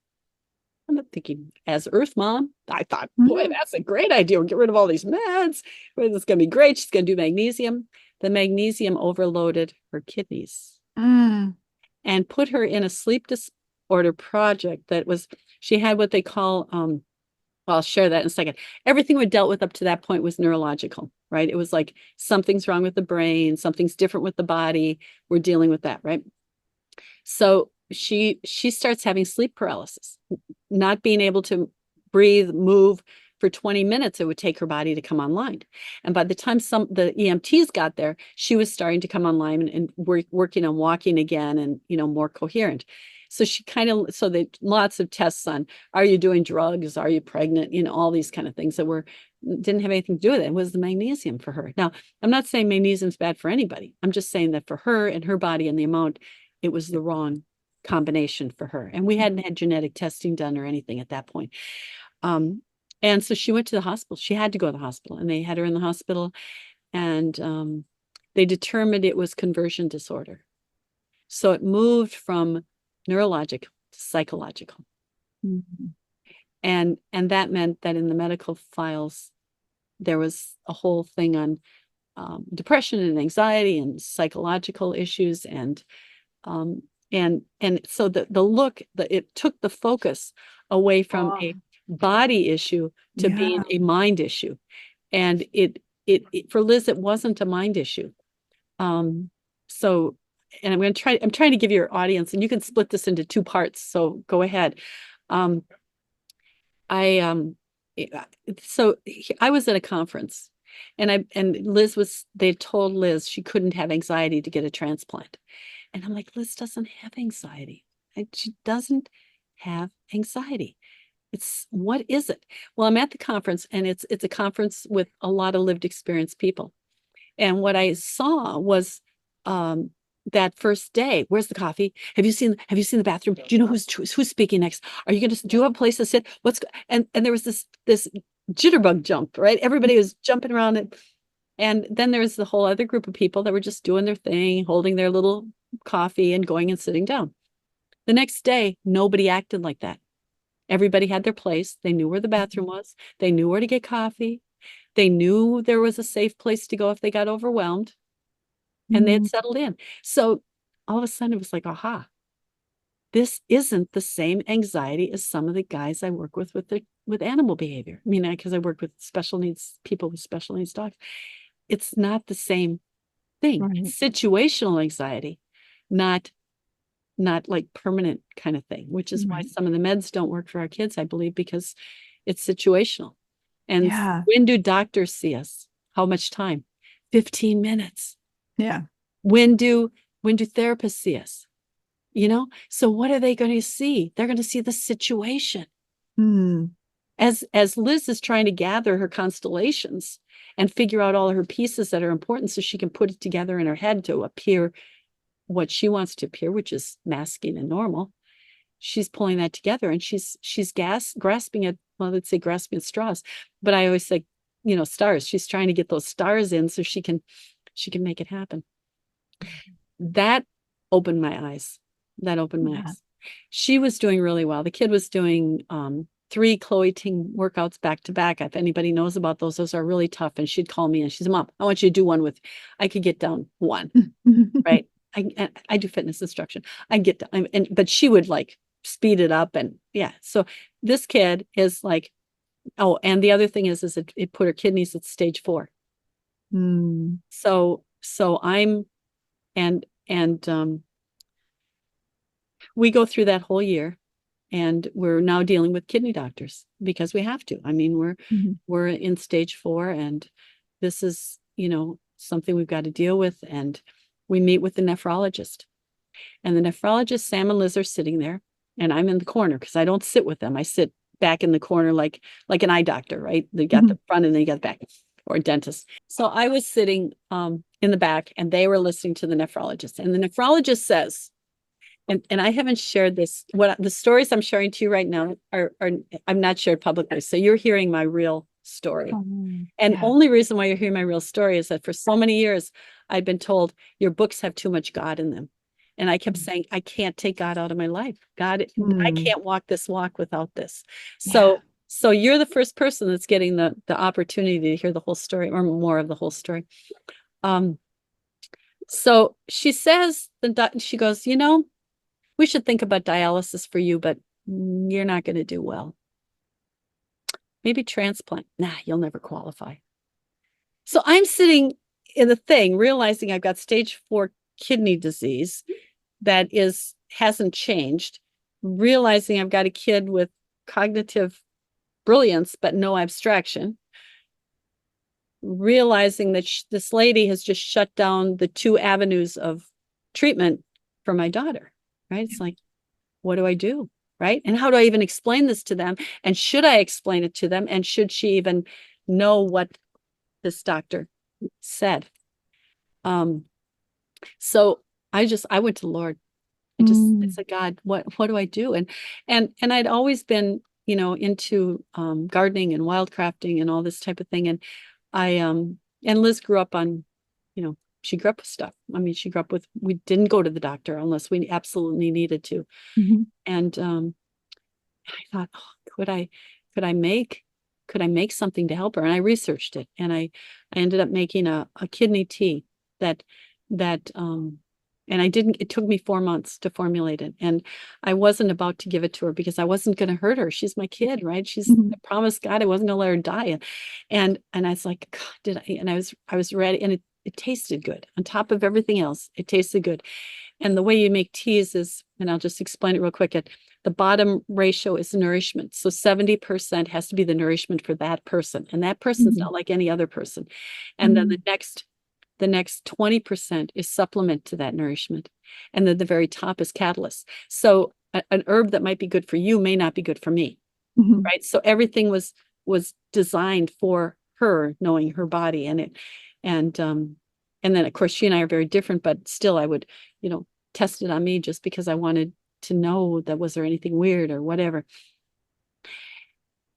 I'm not thinking, as Earth Mom, I thought, boy, that's a great idea. We'll get rid of all these meds. This is going to be great. She's going to do magnesium. The magnesium overloaded her kidneys and put her in a sleep disorder project that was, she had what they call, I'll share that in a second. Everything we dealt with up to that point was neurological, right? It was like, something's wrong with the brain, something's different with the body. We're dealing with that, right? So she starts having sleep paralysis, not being able to breathe, move. For 20 minutes, it would take her body to come online. And by the time the EMTs got there, she was starting to come online and working on walking again and, more coherent. So lots of tests on, are you doing drugs? Are you pregnant? All these kind of things that didn't have anything to do with it. It was the magnesium for her. Now, I'm not saying magnesium's bad for anybody. I'm just saying that for her and her body and the amount, it was the wrong combination for her. And we hadn't had genetic testing done or anything at that point. And so she went to the hospital. She had to go to the hospital, and they had her in the hospital, and they determined it was conversion disorder. So it moved from neurologic to psychological. And that meant that in the medical files, there was a whole thing on depression and anxiety and psychological issues. And so it took the focus away from a body issue to being a mind issue. And it for Liz, it wasn't a mind issue. So and I'm trying to give your audience, and you can split this into two parts. So go ahead. So I was at a conference, and they told Liz she couldn't have anxiety to get a transplant. And I'm like, Liz doesn't have anxiety. She doesn't have anxiety. What is it? Well, I'm at the conference, and it's a conference with a lot of lived experience people. And what I saw was that first day, where's the coffee? Have you seen the bathroom? Do you know who's speaking next? Do you have a place to sit? And there was this jitterbug jump, right? Everybody was jumping around it. And then there was the whole other group of people that were just doing their thing, holding their little coffee and going and sitting down. The next day, nobody acted like that. Everybody had their place. They knew where the bathroom was. They knew where to get coffee. They knew there was a safe place to go if they got overwhelmed, and they had settled in. So all of a sudden it was like, aha, this isn't the same anxiety as some of the guys I work with animal behavior. I mean, because I work with special needs people with special needs dogs. It's not the same thing. Right. It's situational anxiety, not like permanent kind of thing, which is why some of the meds don't work for our kids, I believe, because it's situational. And when do doctors see us? How much time? 15 minutes. Yeah. When do therapists see us? So what are they going to see? They're going to see the situation. As Liz is trying to gather her constellations and figure out all of her pieces that are important so she can put it together in her head to appear what she wants to appear, which is masculine and normal. She's pulling that together, and she's grasping at, well, let's say grasping at straws, but I always say, stars. She's trying to get those stars in so she can make it happen. That opened my eyes. She was doing really well. The kid was doing 3 Chloe Ting workouts back to back. If anybody knows about those are really tough. And she'd call me and she's, Mom, I want you to do one with, I could get down 1, right? I do fitness instruction. I get down, but she would like speed it up. And so this kid is like, oh, and the other thing is it put her kidneys at stage 4. So I'm, and we go through that whole year, and we're now dealing with kidney doctors because we have to. I mean, we're in stage 4, and this is, something we've got to deal with. And we meet with the nephrologist, and the nephrologist, Sam and Liz, are sitting there, and I'm in the corner because I don't sit with them. I sit back in the corner like an eye doctor, right? They got the front and they got the back, or a dentist. So I was sitting in the back, and they were listening to the nephrologist. And the nephrologist says, and I haven't shared this, what the stories I'm sharing to you right now are I'm not shared publicly. So you're hearing my real story. Only reason why you're hearing my real story is that for so many years, I've been told your books have too much God in them. And I kept saying, I can't take God out of my life. God, I can't walk this walk without this. So you're the first person that's getting the opportunity to hear the whole story, or more of the whole story. So she says, she goes, we should think about dialysis for you, but you're not going to do well. Maybe transplant. Nah, you'll never qualify. So I'm sitting in the thing, realizing I've got stage 4 kidney disease that hasn't changed, realizing I've got a kid with cognitive brilliance, but no abstraction, realizing that this lady has just shut down the 2 avenues of treatment for my daughter, right? It's like, what do I do? Right? And how do I even explain this to them? And should I explain it to them? And should she even know what this doctor said? So I went to the Lord. I said, God, what do I do? And I'd always been, into gardening and wildcrafting and all this type of thing. And and Liz grew up on, she grew up with stuff. I mean, we didn't go to the doctor unless we absolutely needed to. And I thought, could I make something to help her? And I researched it, and I ended up making a kidney tea that and it took me 4 months to formulate it. And I wasn't about to give it to her because I wasn't going to hurt her. She's my kid, right? I promised God I wasn't going to let her die. And I was like, God, and I was ready. And it tasted good. On top of everything else, it tasted good. And the way you make teas is, and I'll just explain it real quick. The bottom ratio is nourishment. So 70% has to be the nourishment for that person. And that person's not like any other person. And then the next 20% is supplement to that nourishment. And then the very top is catalyst. So an herb that might be good for you may not be good for me. Right. So everything was designed for her, knowing her body. And then of course she and I are very different, but still I would, test it on me just because I wanted to know that was there anything weird or whatever.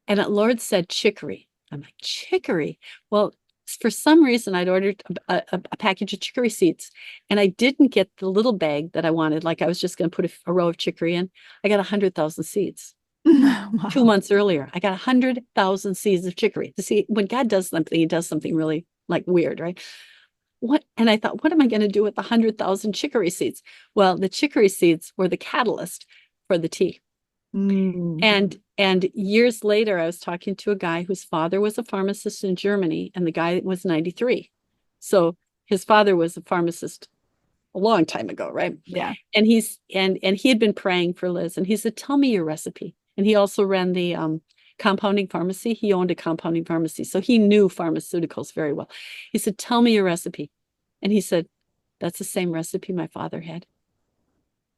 And Lord said chicory. I'm like, chicory? Well, for some reason I'd ordered a package of chicory seeds and I didn't get the little bag that I wanted. Like I was just going to put a row of chicory in. I got 100,000 seeds. Wow. 2 months earlier, I got 100,000 seeds of chicory. See, when God does something, he does something really like weird, right? And I thought, what am I going to do with 100,000 chicory seeds? Well, the chicory seeds were the catalyst for the tea. And years later, I was talking to a guy whose father was a pharmacist in Germany, and the guy was 93. So his father was a pharmacist a long time ago, right? Yeah. And he had been praying for Liz, and he said, "Tell me your recipe." And he also ran the compounding pharmacy. He owned a compounding pharmacy, so he knew pharmaceuticals very well. He said, "Tell me your recipe." And he said, "That's the same recipe my father had."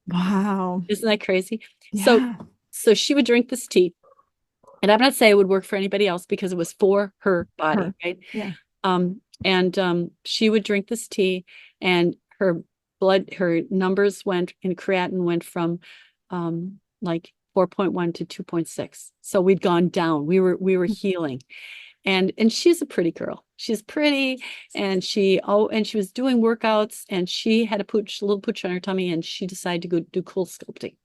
Wow. Isn't that crazy? Yeah. So she would drink this tea, and I'm not saying it would work for anybody else because it was for her body, right? Yeah. She would drink this tea, and her numbers went in creatinine went from like 4.1 to 2.6. So we'd gone down. We were healing. And she's a pretty girl. She's pretty, and she was doing workouts, and she had a little pooch on her tummy, and she decided to go do cool sculpting.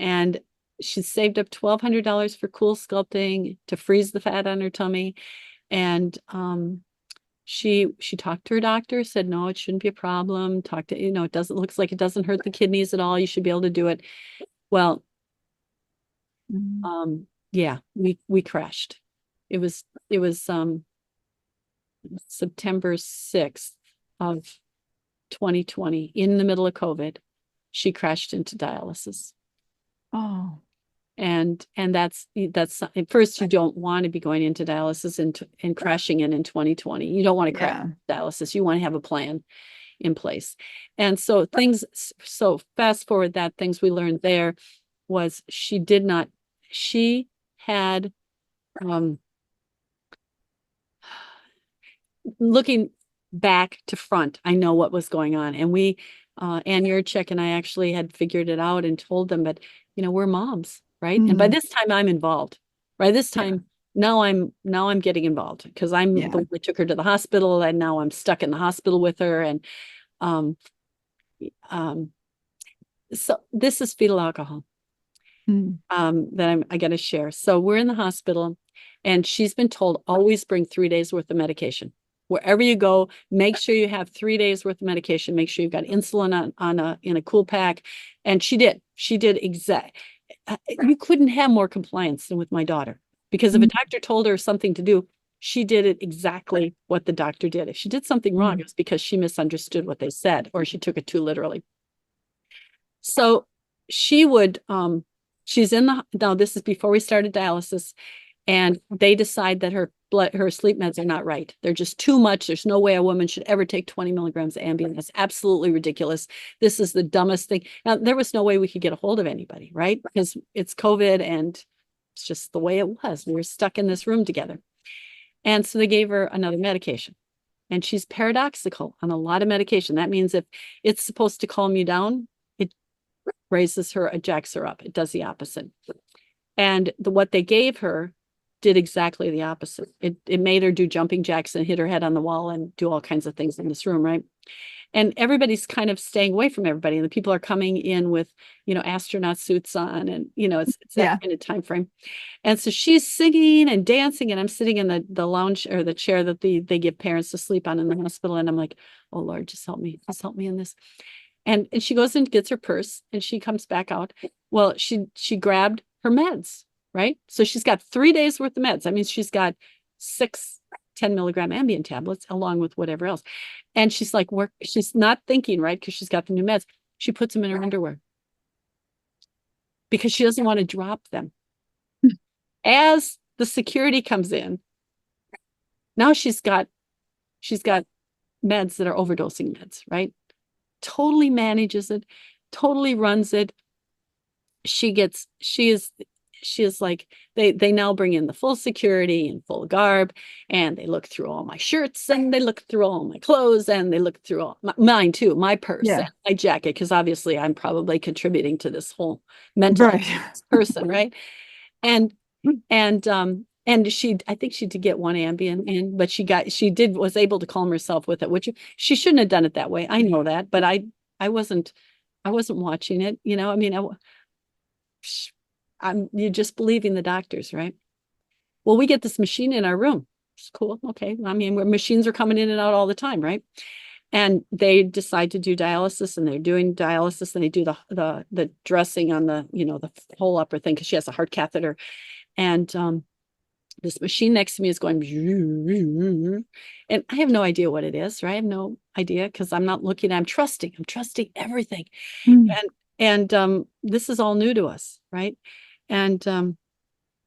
And she saved up $1,200 for cool sculpting to freeze the fat on her tummy. And she talked to her doctor, said, "No, it shouldn't be a problem. Looks like it doesn't hurt the kidneys at all. You should be able to do it." Well, yeah, we crashed. It was September 6th of 2020, in the middle of COVID. She crashed into dialysis. Oh. And that's at first you don't want to be going into dialysis and crashing in 2020. You don't want to crash dialysis. You want to have a plan in place. And so fast forward that, things we learned there was she had looking back to front, I know what was going on. And Ann Yurchek and I actually had figured it out and told them, but we're moms, right? And by this time I'm involved. By this time, now I'm getting involved because I'm the one that took her to the hospital, and now I'm stuck in the hospital with her. And so this is fetal alcohol that I got to share. So we're in the hospital, and she's been told, always bring 3 days worth of medication. Wherever you go, make sure you have 3 days worth of medication. Make sure you've got insulin in a cool pack. And she did exact. You couldn't have more compliance than with my daughter, because if a doctor told her something to do, she did it exactly what the doctor did. If she did something wrong, it was because she misunderstood what they said, or she took it too literally. So she would, now this is before we started dialysis, and they decide that her sleep meds are not right. They're just too much. There's no way a woman should ever take 20 milligrams of Ambien. That's absolutely ridiculous. This is the dumbest thing. Now, there was no way we could get a hold of anybody, right? Because it's COVID, and it's just the way it was. We were stuck in this room together. And so they gave her another medication. And she's paradoxical on a lot of medication. That means if it's supposed to calm you down, it raises her, it jacks her up. It does the opposite. And what they gave her did exactly the opposite. It made her do jumping jacks and hit her head on the wall and do all kinds of things in this room, right? And everybody's kind of staying away from everybody. And the people are coming in with, astronaut suits on, and, it's that kind of time frame. And so she's singing and dancing, and I'm sitting in the lounge, or the chair that they give parents to sleep on in the hospital. And I'm like, "Oh Lord, just help me in this." And she goes and gets her purse, and she comes back out. Well, she grabbed her meds, right? So she's got 3 days worth of meds. I mean, she's got 6 10 milligram Ambien tablets along with whatever else. And she's like, she's not thinking, right? Because she's got the new meds. She puts them in her underwear because she doesn't want to drop them. As the security comes in, now she's got meds that are overdosing meds, right? Totally manages it, totally runs it. She is like, they now bring in the full security and full garb, and they look through all my shirts, and they look through all my clothes, and they look through all mine too, my purse, and my jacket, because obviously I'm probably contributing to this whole mental person, right? And I think she did get one Ambien in, but she was able to calm herself with it, which she shouldn't have done it that way. I know that, but I wasn't watching it, you know. I mean, you're just believing the doctors, right? Well, we get this machine in our room. It's cool. Okay. I mean, machines are coming in and out all the time, right? And they decide to do dialysis, and they're doing dialysis, and they do the dressing on the, you know, the whole upper thing, because she has a heart catheter. And this machine next to me is going, and I have no idea what it is, right? I have no idea, because I'm not looking. I'm trusting everything. And this is all new to us, right? And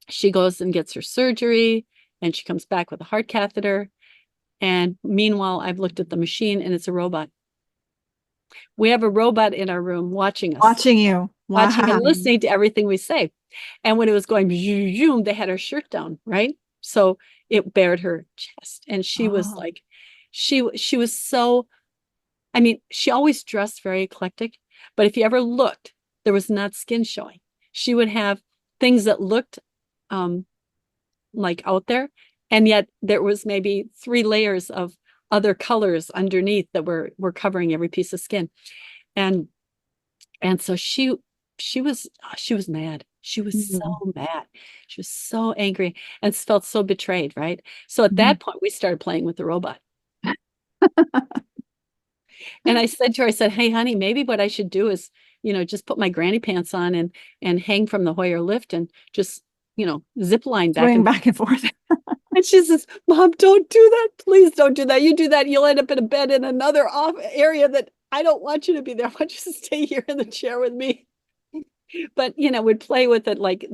she goes and gets her surgery, and she comes back with a heart catheter. And meanwhile, I've looked at the machine, and it's a robot. We have a robot in our room watching us. Watching you. Wow. Watching and listening to everything we say. And when it was going, they had her shirt down, right? So it bared her chest. And she was like, she was so, I mean, she always dressed very eclectic. But if you ever looked, there was not skin showing. She would have things that looked like out there. And yet there was maybe 3 layers of other colors underneath that were covering every piece of skin. And so she was mad. She was so mad. She was so angry and felt so betrayed, right? So at that point, we started playing with the robot. And I said to her, I said, hey, honey, maybe what I should do is, you know, just put my granny pants on and hang from the Hoyer lift and just, you know, zip line back and forth. And she says, Mom, don't do that. Please don't do that. You do that, you'll end up in a bed in another off area that I don't want you to be there. I want you to stay here in the chair with me. But, you know, would play with it like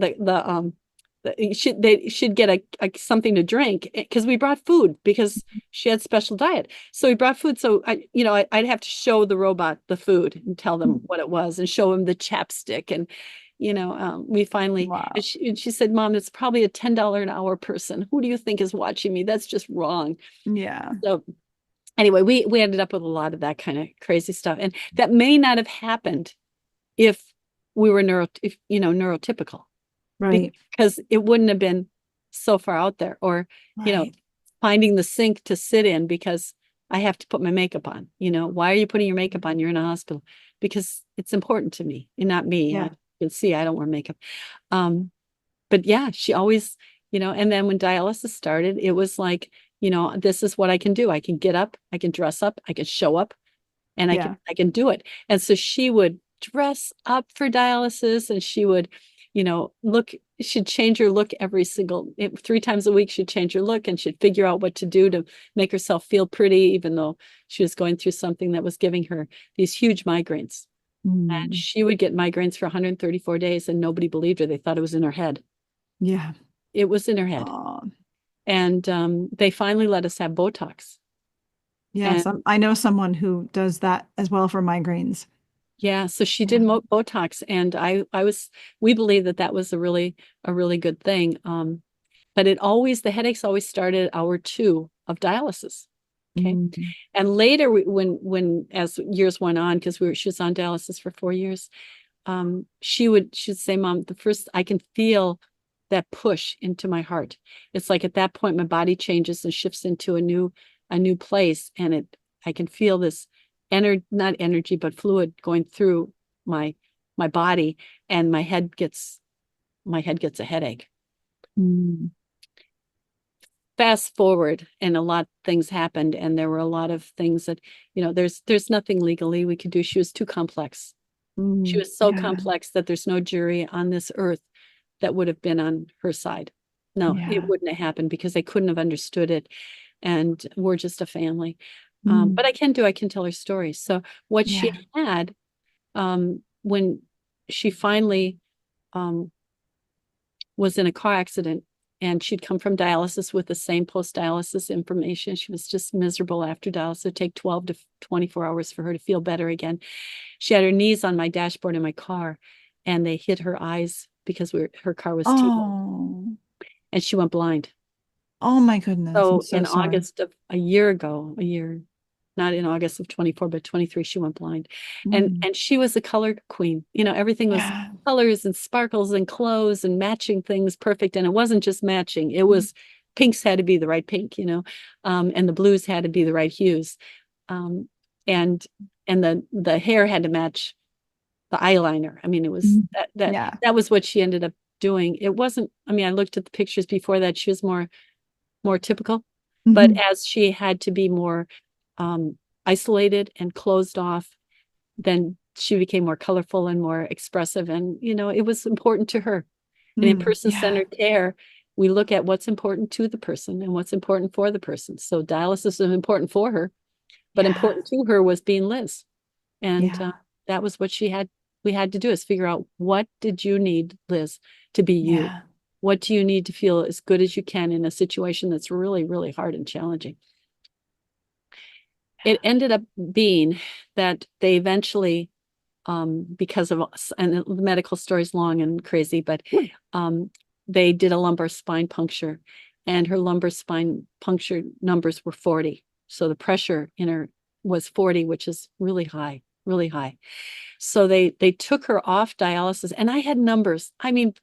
she'd get a something to drink, because we brought food, because she had special diet. So we brought food. So I'd have to show the robot the food and tell them what it was, and show him the chapstick. And, you know, we finally, and she said, Mom, it's probably a $10 an hour person. Who do you think is watching me? That's just wrong. Yeah. So anyway, we ended up with a lot of that kind of crazy stuff. And that may not have happened if we were neurotypical. Right. Because it wouldn't have been so far out there, or, you know, finding the sink to sit in because I have to put my makeup on. You know, why are you putting your makeup on? You're in a hospital. Because it's important to me, and not me. Yeah. You can see I don't wear makeup. But yeah, she always, you know, and then when dialysis started, it was like, you know, this is what I can do. I can get up, I can dress up, I can show up, and I can do it. And so she would dress up for dialysis, and she would, you know, she'd change her look 3 times a week. She'd change her look, and she'd figure out what to do to make herself feel pretty, even though she was going through something that was giving her these huge migraines. And she would get migraines for 134 days, and nobody believed her. They thought it was in her head. Yeah. It was in her head. And they finally let us have Botox. Yes, I know someone who does that as well for migraines. Yeah, so she did Botox, and we believe that was a really good thing. But the headaches always started at hour 2 of dialysis. Okay. And later, when as years went on, because she was on dialysis for 4 years, she'd say, Mom, I can feel that push into my heart. It's like at that point, my body changes and shifts into a new place, and I can feel this not energy, but fluid going through my body, and my head gets a headache. Fast forward, and a lot of things happened, and there were a lot of things that, you know, there's nothing legally we could do. She was too complex. She was so complex that there's no jury on this earth that would have been on her side. No, it wouldn't have happened, because they couldn't have understood it. and we're just a family. Mm. But I can tell her stories. So what she had, when she finally was in a car accident, and she'd come from dialysis with the same post-dialysis information. She was just miserable after dialysis. It'd take 12 to 24 hours for her to feel better again. She had her knees on my dashboard in my car, and they hit her eyes because her car was T-boned, and she went blind. Oh my goodness. So I'm so in sorry. August of a year, not in August of 24, but 23, she went blind. And she was a color queen. Everything was colors and sparkles and clothes and matching things perfect. And it wasn't just matching. It was pinks had to be the right pink, and the blues had to be the right hues. And the hair had to match the eyeliner. I mean, it was that was what she ended up doing. It wasn't, I looked at the pictures before that. She was more typical, but as she had to be more isolated and closed off, then she became more colorful and more expressive. And, it was important to her. And in person-centered care, we look at what's important to the person and what's important for the person. So dialysis is important for her, but important to her was being Liz. And that was what we had to do, is figure out, what did you need, Liz, to be you? What do you need to feel as good as you can in a situation that's really, really hard and challenging? It ended up being that they eventually, because of, and the medical story is long and crazy, but they did a lumbar spine puncture, and her lumbar spine puncture numbers were 40. So the pressure in her was 40, which is really high, really high. So they took her off dialysis, and I had numbers. I'm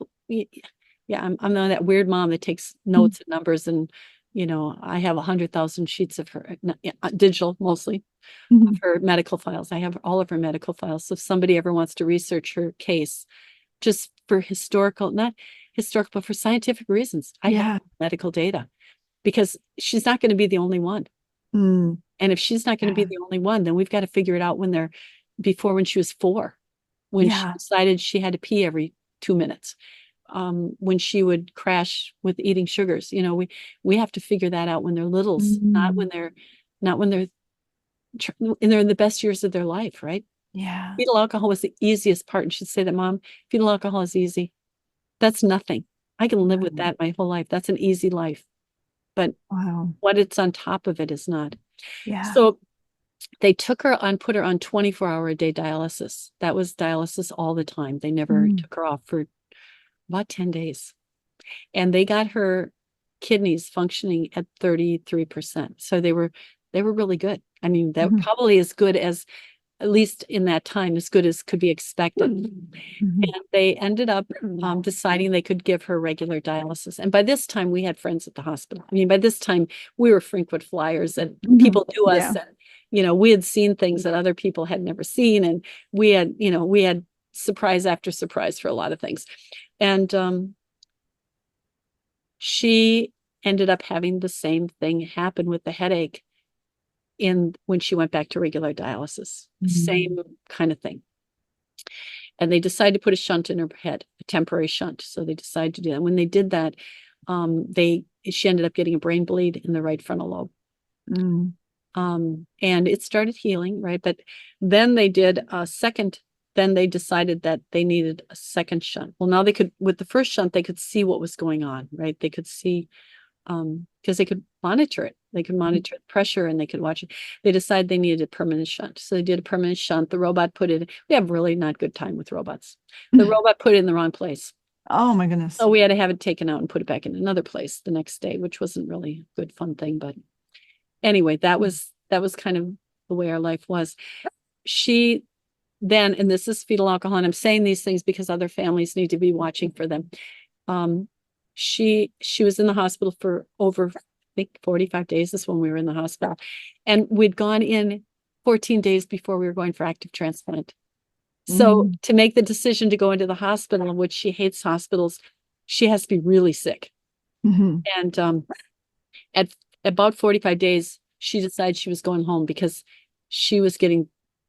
that weird mom that takes notes and numbers, and I have 100,000 sheets of her digital, mostly, of her medical files. I have all of her medical files. So if somebody ever wants to research her case, just for not historical, but for scientific reasons, I have medical data, because she's not going to be the only one. And if she's not going to be the only one, then we've got to figure it out when she was 4, when she decided she had to pee every 2 minutes. When she would crash with eating sugars, we have to figure that out when they're littles, not when they're in the best years of their life, right? Fetal alcohol was the easiest part. And she'd say that, Mom, fetal alcohol is easy. That's nothing. I can live with that my whole life. That's an easy life. But what it's on top of it is not. So they put her on 24-hour-a-day dialysis. That was dialysis all the time. They never took her off for about 10 days. And they got her kidneys functioning at 33%. So they were really good. That probably as good as, at least in that time, as good as could be expected. And they ended up deciding they could give her regular dialysis. And by this time, we had friends at the hospital. By this time, we were frequent flyers, and people knew us. And, we had seen things that other people had never seen. And we had surprise after surprise for a lot of things. And she ended up having the same thing happen with the headache when she went back to regular dialysis. Same kind of thing. And they decided to put a shunt in her head, a temporary shunt. So they decided to do that. When they did that, she ended up getting a brain bleed in the right frontal lobe. And it started healing, right? But then they did a second. Then they decided that they needed a second shunt. Well, now with the first shunt, they could see what was going on, right? They could see, because they could monitor it. They could monitor the pressure, and they could watch it. They decided they needed a permanent shunt. So they did a permanent shunt. The robot we have really not good time with robots. The robot put it in the wrong place. Oh my goodness. So we had to have it taken out and put it back in another place the next day, which wasn't really a good, fun thing. But anyway, that was kind of the way our life was. She then, and this is fetal alcohol, and I'm saying these things because other families need to be watching for them. She was in the hospital for over, I think, 45 days is when we were in the hospital. And we'd gone in 14 days before we were going for active transplant. So to make the decision to go into the hospital, which she hates hospitals, she has to be really sick. And at about 45 days, she decided she was going home, because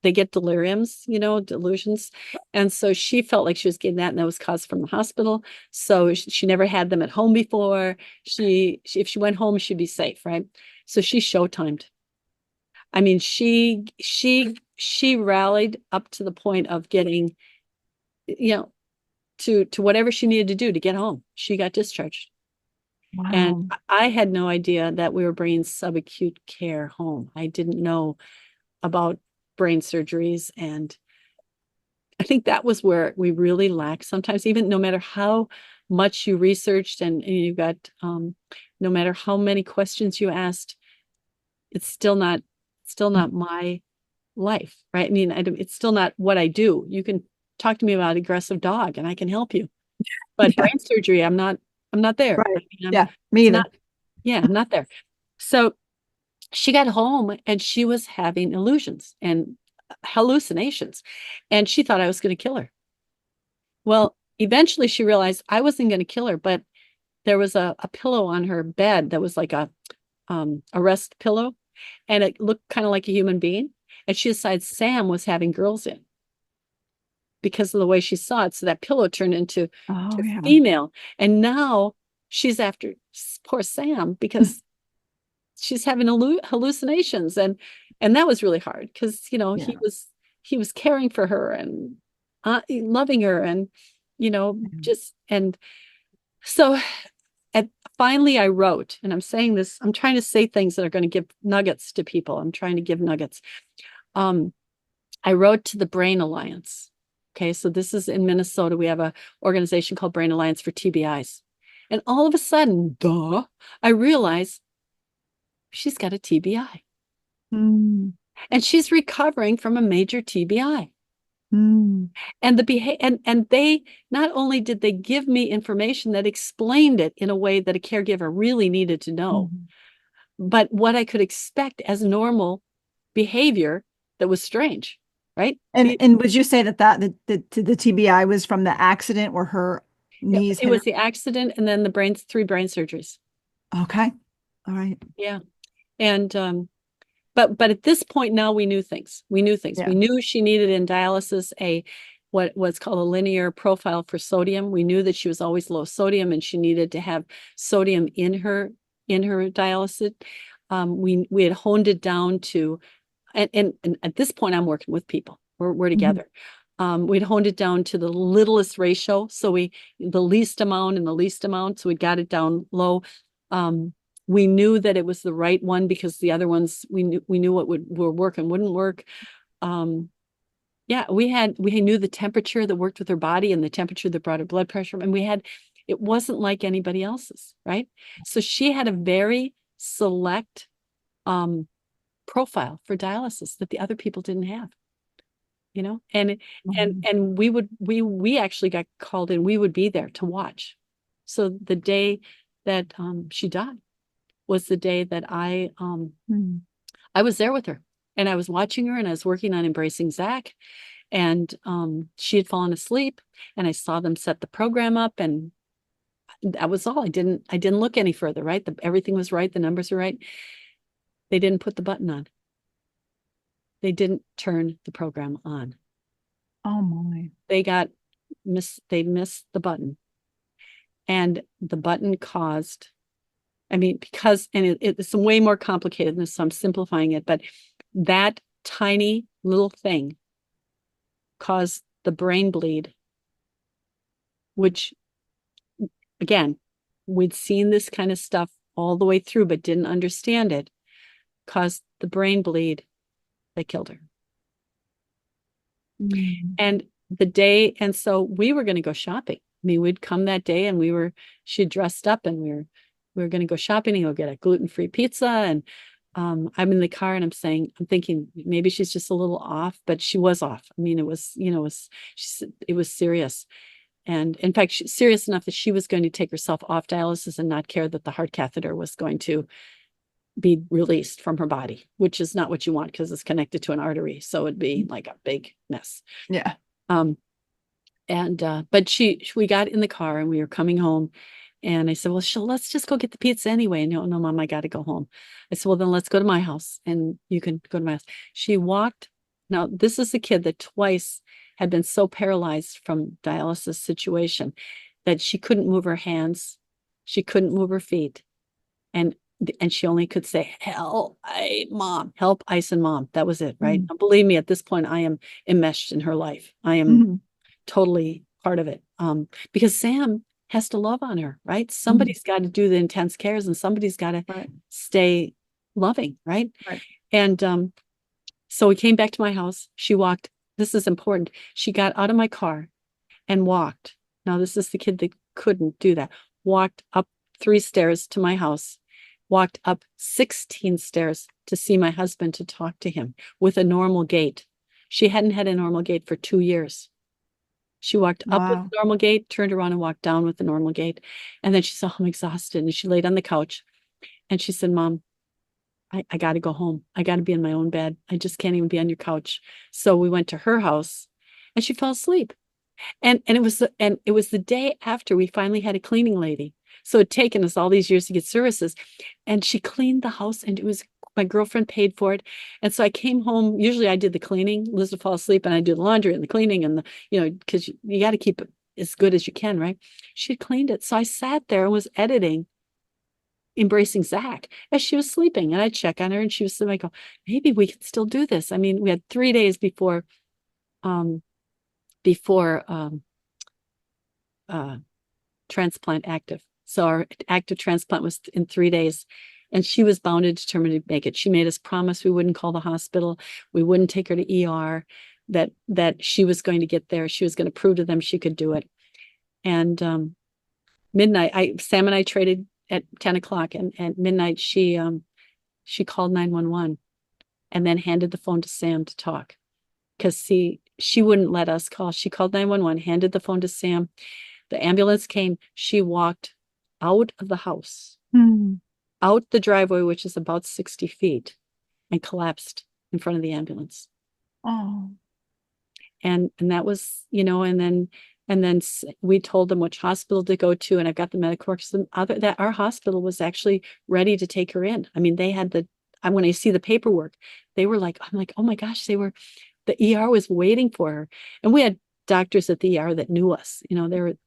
they get deliriums, delusions. And so she felt like she was getting that, and that was caused from the hospital. So she never had them at home before. If she went home, she'd be safe, right? So she showtimed. I mean, she rallied up to the point of getting, to whatever she needed to do to get home. She got discharged. Wow. And I had no idea that we were bringing subacute care home. I didn't know about brain surgeries. And I think that was where we really lacked sometimes, even no matter how much you researched and you got, no matter how many questions you asked, it's still not my life, right? I mean, it's still not what I do. You can talk to me about aggressive dog and I can help you, but brain surgery, I'm not there. Right. I mean, Yeah, me either. I'm not there. So she got home and she was having illusions and hallucinations, and she thought I was going to kill her. Well, eventually she realized I wasn't going to kill her, but there was a pillow on her bed that was like a rest pillow, and it looked kind of like a human being. And she decided Sam was having girls in because of the way she saw it. So that pillow turned into female. And now she's after poor Sam because she's having hallucinations. And that was really hard because, he was caring for her and loving her and, and so finally I wrote, and I'm saying this, I'm trying to say things that are going to give nuggets to people. I'm trying to give nuggets. I wrote to the Brain Alliance. Okay, so this is in Minnesota. We have an organization called Brain Alliance for TBIs. And all of a sudden, I realize she's got a TBI. Mm. And she's recovering from a major TBI. Mm. And and they not only did they give me information that explained it in a way that a caregiver really needed to know, but what I could expect as normal behavior that was strange, right? And would you say that the TBI was from the accident where her knees it was the accident and then the 3 brain surgeries. Okay. All right. Yeah. And but at this point now we knew things. Yeah. We knew she needed in dialysis what's called a linear profile for sodium. We knew that she was always low sodium and she needed to have sodium in her dialysis. We had honed it down to, and at this point I'm working with people. We're together. We'd honed it down to the littlest ratio. So the least amount and the least amount. So we got it down low. We knew that it was the right one because the other ones we knew what would work and wouldn't work. We knew the temperature that worked with her body and the temperature that brought her blood pressure. And it wasn't like anybody else's, right? So she had a very select profile for dialysis that the other people didn't have. And we actually got called in. We would be there to watch. So the day that she died was the day that I was there with her, and I was watching her, and I was working on embracing Zach, and she had fallen asleep, and I saw them set the program up, and that was all. I didn't look any further, right? Everything was right. The numbers were right. They didn't put the button on. They didn't turn the program on. Oh my. They missed the button. And the button caused, because it's way more complicated than this, so I'm simplifying it, but that tiny little thing caused the brain bleed, which, again, we'd seen this kind of stuff all the way through, but didn't understand it, caused the brain bleed that killed her. And so we were going to go shopping. We'd come that day and she dressed up and we were going to go shopping and go get a gluten-free pizza. And I'm in the car and I'm thinking maybe she's just a little off, but she was off. It was serious. And in fact, she's serious enough that she was going to take herself off dialysis and not care that the heart catheter was going to be released from her body, which is not what you want because it's connected to an artery. So it'd be like a big mess. Yeah. But we got in the car and we were coming home, and I said, well, let's just go get the pizza anyway. No, Mom, I got to go home. I said, well, then let's go to my house and you can go to my house. She walked. Now, this is a kid that twice had been so paralyzed from dialysis situation that she couldn't move her hands. She couldn't move her feet. And and she only could say, help, mom, help, ice, and mom. That was it, right? Mm. Believe me, at this point, I am enmeshed in her life. I am totally part of it. Because Sam has to love on her, right? Somebody's got to do the intense cares, and somebody's got to stay loving, right? And so we came back to my house. She walked. This is important. She got out of my car and walked. Now, this is the kid that couldn't do that. Walked up 3 stairs to my house, walked up 16 stairs to see my husband, to talk to him with a normal gait. She hadn't had a normal gait for 2 years. She walked up with a normal gait, turned around and walked down with a normal gait. And then she said, I'm exhausted. And she laid on the couch and she said, Mom, I got to go home. I got to be in my own bed. I just can't even be on your couch. So we went to her house and she fell asleep. And it was the day after we finally had a cleaning lady. So it'd taken us all these years to get services, and she cleaned the house, and it was, my girlfriend paid for it. And so I came home. Usually I did the cleaning, Liz would fall asleep, and I do the laundry and the cleaning and because you got to keep it as good as you can, right? She had cleaned it. So I sat there and was editing Embracing Zach as she was sleeping, and I'd check on her and she was sleeping. I go, maybe we could still do this. I mean, we had 3 days before transplant active. So our active transplant was in 3 days, and she was bound and determined to make it. She made us promise we wouldn't call the hospital. We wouldn't take her to ER, that she was going to get there. She was going to prove to them she could do it. And midnight, Sam and I traded at 10 o'clock, and at midnight, she called 911 and then handed the phone to Sam to talk, because she wouldn't let us call. She called 911, handed the phone to Sam. The ambulance came. She walked out of the house, out the driveway, which is about 60 feet, and collapsed in front of the ambulance. Oh. And that was, and then we told them which hospital to go to, and I've got the medical records. That our hospital was actually ready to take her in. I mean, they had when I see the paperwork, they were like, I'm like, oh my gosh, the ER was waiting for her. And we had doctors at the ER that knew us. You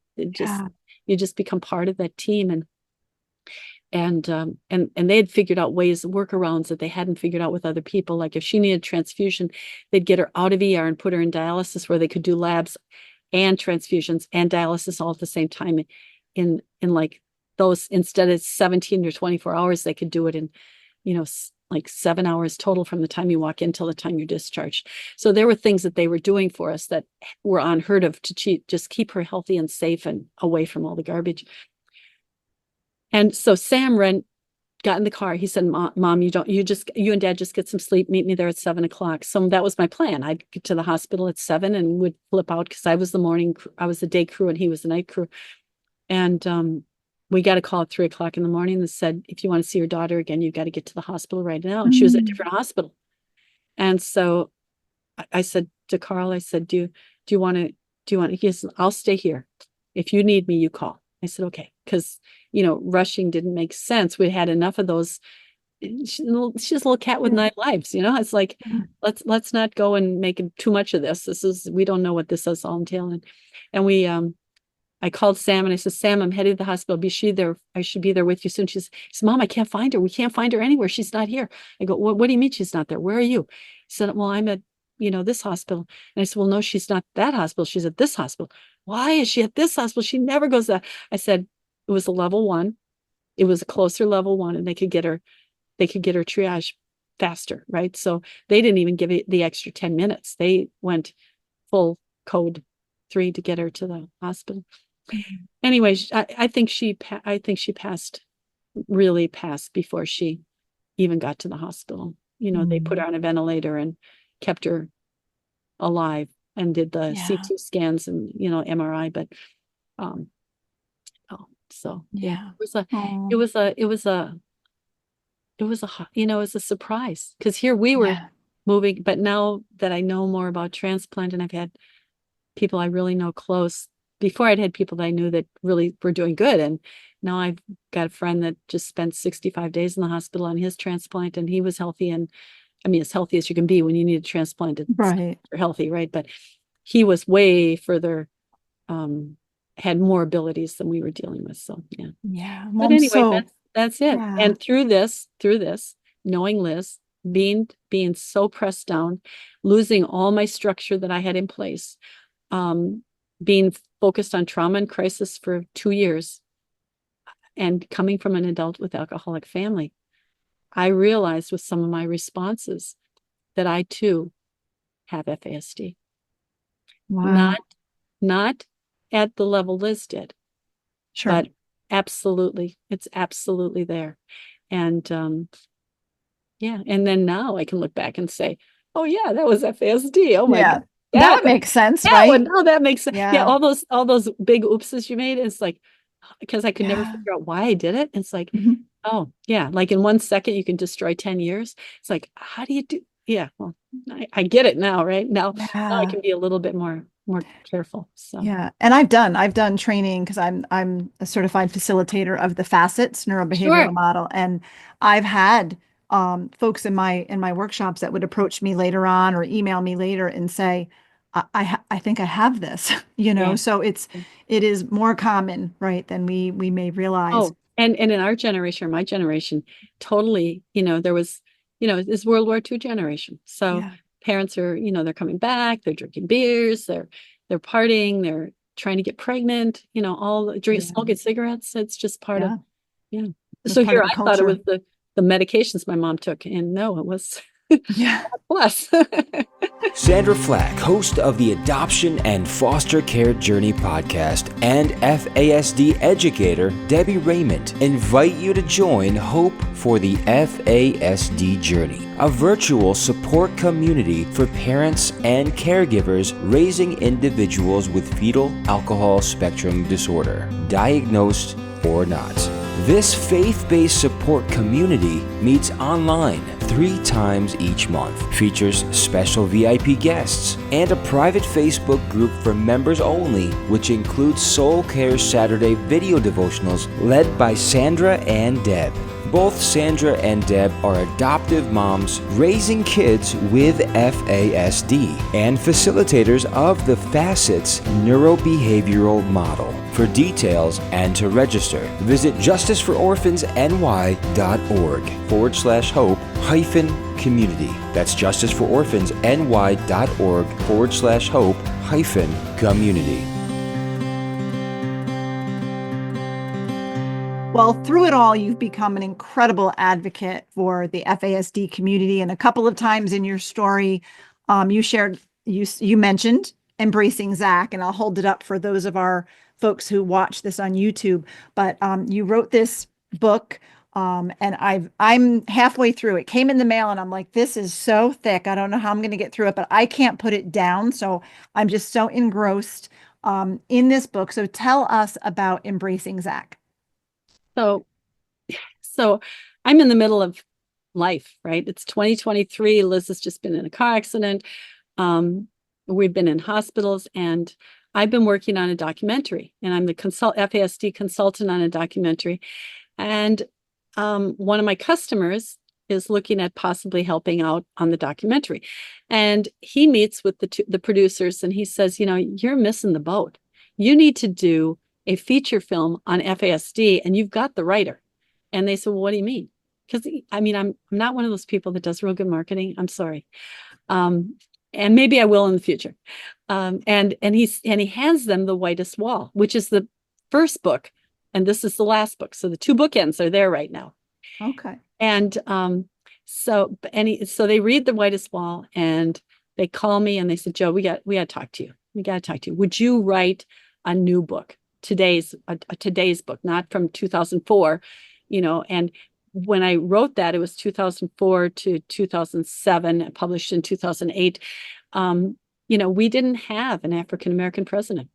just become part of that team. And they had figured out workarounds that they hadn't figured out with other people. Like if she needed transfusion, they'd get her out of ER and put her in dialysis, where they could do labs and transfusions and dialysis all at the same time. In like those, instead of 17 or 24 hours, they could do it in, like 7 hours total from the time you walk in till the time you're discharged. So there were things that they were doing for us that were unheard of to just keep her healthy and safe and away from all the garbage. And so Sam got in the car. He said, Mom, you and Dad just get some sleep. Meet me there at 7 o'clock. So that was my plan. I'd get to the hospital at 7 and would flip out, because I was the day crew and he was the night crew. And we got a call at 3 o'clock in the morning that said, if you want to see your daughter again, you've got to get to the hospital right now. And she was at a different hospital. And so I said to Carl, I said, do you want to, he said, I'll stay here. If you need me, you call. I said, okay. Because, rushing didn't make sense. We had enough of those. She's a little cat with 9 lives. It's like, let's not go and make too much of this. We don't know what this is all entailing. And I called Sam and I said, Sam, I'm headed to the hospital. I should be there with you soon. She said, Mom, I can't find her. We can't find her anywhere. She's not here. I go, what do you mean she's not there? Where are you? He said, well, I'm at, this hospital. And I said, well, no, she's not that hospital. She's at this hospital. Why is she at this hospital? She never goes there. I said, it was a level 1. It was a closer level 1, and they could get her triage faster, right? So they didn't even give it the extra 10 minutes. They went full code 3 to get her to the hospital. Anyway, I think she really passed before she even got to the hospital. They put her on a ventilator and kept her alive and did the CT scans and MRI, but it was a surprise, because here we were moving. But now that I know more about transplant, and I've had people I really know close. Before, I'd had people that I knew that really were doing good, and now I've got a friend that just spent 65 days in the hospital on his transplant, and he was healthy, and I mean, as healthy as you can be when you need a transplant. Right, you're healthy, right? But he was way further, had more abilities than we were dealing with. So yeah. Well, but anyway, That's it. Yeah. And through this, knowing Liz, being so pressed down, losing all my structure that I had in place, being focused on trauma and crisis for 2 years, and coming from an adult with alcoholic family, I realized with some of my responses that I too have FASD. Wow. Not at the level Liz did, Sure. but absolutely, it's absolutely there. And yeah, and then now I can look back and say, oh yeah, that was FASD. Oh my Yeah. God. That would make sense, That right? would, oh, that makes sense. Yeah. Yeah, all those big oopses you made, it's like, because I could never Yeah. figure out why I did it. It's like, Mhm. oh yeah, like in 1 second you can destroy 10 years. It's like, how do you do? Yeah, well, I get it now, right? Now I Yeah. can be a little bit more careful. So Yeah. And I've done training because I'm a certified facilitator of the facets neurobehavioral sure. model. And I've had folks in my workshops that would approach me later on or email me later and say, I think I have this, Yeah. so it is more common, right, than we may realize. Oh, and in our generation, or my generation, totally, there was, this World War II generation. So Yeah. parents are, they're coming back, they're drinking beers, they're partying, they're trying to get pregnant, all Yeah. smoking cigarettes. It's just part of, Yeah. It's So part here of the I thought it culture. was the medications my mom took, and no, it was Yeah. plus. Sandra Flach, host of the Adoption and Foster Care Journey podcast, and FASD educator Debbie Raymond, invite you to join Hope for the FASD Journey, a virtual support community for parents and caregivers raising individuals with fetal alcohol spectrum disorder, diagnosed or not. This faith-based support community meets online 3 times each month, features special VIP guests, and a private Facebook group for members only, which includes Soul Care Saturday video devotionals led by Sandra and Deb. Both Sandra and Deb are adoptive moms raising kids with FASD and facilitators of the Facets neurobehavioral model. For details and to register, visit justicefororphans.ny.org/hope-community. That's justicefororphans.ny.org/hope-community. Well, through it all, you've become an incredible advocate for the FASD community. And a couple of times in your story, you mentioned embracing Zach, and I'll hold it up for those of our folks who watch this on YouTube. But you wrote this book, and I'm halfway through. It came in the mail, and I'm like, this is so thick. I don't know how I'm going to get through it, but I can't put it down. So I'm just so engrossed in this book. So tell us about embracing Zach. So I'm in the middle of life, right? It's 2023. Liz has just been in a car accident. We've been in hospitals, and I've been working on a documentary, and I'm the FASD consultant on a documentary. And one of my customers is looking at possibly helping out on the documentary. And he meets with the producers, and he says, you're missing the boat. You need to do a feature film on FASD, and you've got the writer. And they said, well, what do you mean? Because I'm not one of those people that does real good marketing. I'm sorry. And maybe I will in the future. And he hands them The Whitest Wall, which is the first book. And this is the last book. So the 2 bookends are there right now. Okay. And so they read The Whitest Wall, and they call me and they said, Joe, we got to talk to you. We got to talk to you. Would you write a new book? Today's book, not from 2004, and when I wrote that, it was 2004 to 2007, published in 2008. We didn't have an African-American president.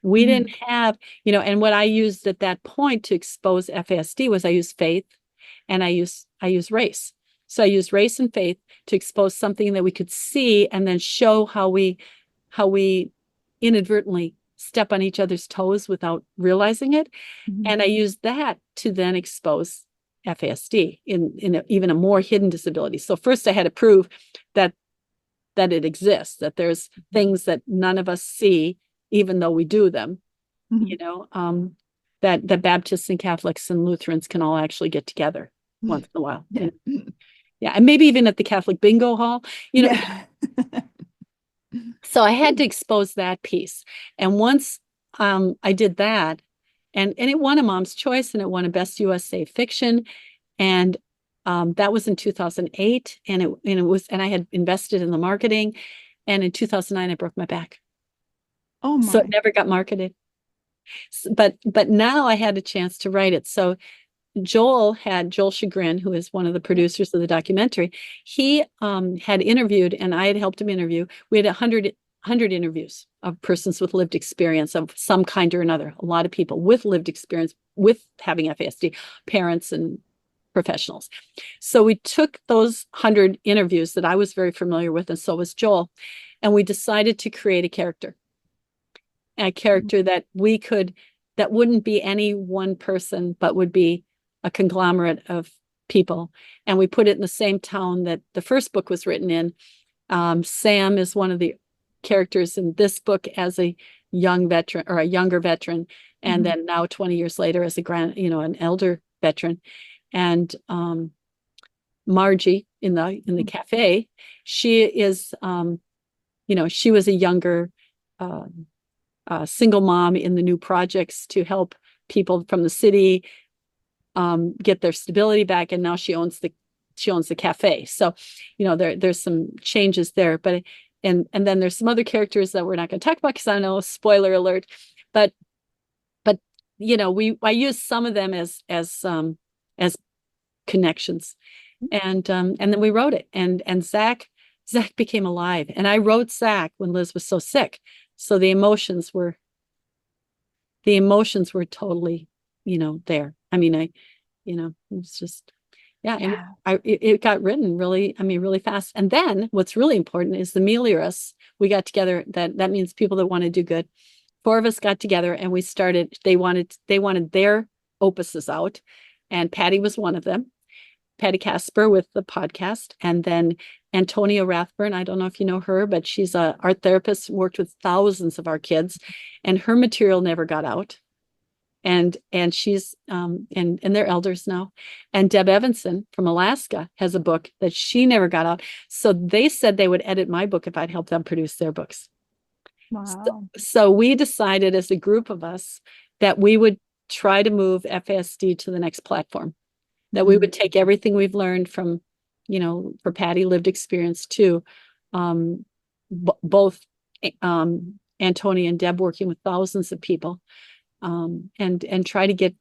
We didn't have, and what I used at that point to expose FASD was I used faith, and I used race. So I used race and faith to expose something that we could see, and then show how we inadvertently step on each other's toes without realizing it. Mm-hmm. And I used that to then expose FASD in even a more hidden disability. So first I had to prove that it exists, that there's things that none of us see, even though we do them, that the Baptists and Catholics and Lutherans can all actually get together once in a while. Yeah. Yeah, and maybe even at the Catholic bingo hall, Yeah. So I had to expose that piece. And once I did that, and it won a Mom's Choice, and it won a Best USA Fiction. And that was in 2008. And I had invested in the marketing. And in 2009, I broke my back. Oh my. So it never got marketed. But now I had a chance to write it. So Joel Chagrin, who is one of the producers of the documentary, he had interviewed, and I had helped him interview. We had 100 interviews of persons with lived experience of some kind or another. A lot of people with lived experience with having FASD, parents and professionals. So we took those 100 interviews that I was very familiar with, and so was Joel, and we decided to create a character that that wouldn't be any one person, but would be a conglomerate of people. And we put it in the same town that the first book was written in. Sam is one of the characters in this book as a young veteran or a younger veteran. And then now 20 years later as an elder veteran. And Margie in the cafe, she is, she was a younger single mom in the new projects to help people from the city get their stability back, and now she owns the cafe. So, there's some changes there, but and then there's some other characters that we're not going to talk about because I know, spoiler alert, but I use some of them as connections, and then we wrote it, and Zach became alive, and I wrote Zach when Liz was so sick, so the emotions were totally there. I mean, it was just, yeah. And it got written really fast. And then what's really important is the Meliorus. We got together, that means people that want to do good. 4 of us got together and we started, they wanted their opuses out. And Patty was one of them, Patty Casper with the podcast. And then Antonia Rathburn, I don't know if you know her, but she's an art therapist, worked with thousands of our kids, and her material never got out. And she's and they're elders now. And Deb Evanson from Alaska has a book that she never got out. So they said they would edit my book if I'd help them produce their books. Wow. So we decided as a group of us that we would try to move FASD to the next platform, that we would take everything we've learned from, for Patty lived experience too, both Antonia and Deb working with thousands of people, and trying to get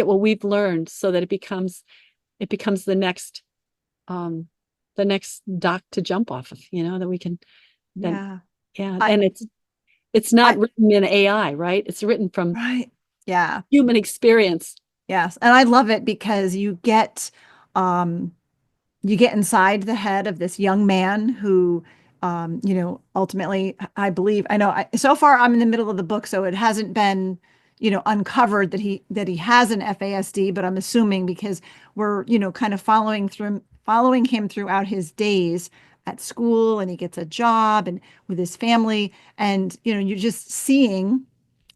what we've learned so that it becomes the next dock to jump off of, that we can then, and it's not written in AI, right? It's written from human experience. Yes. And I love it because you get inside the head of this young man who, ultimately, I believe, so far I'm in the middle of the book, so it hasn't been, uncovered that he has an FASD, but I'm assuming because we're, kind of following him throughout his days at school, and he gets a job and with his family, and, you're just seeing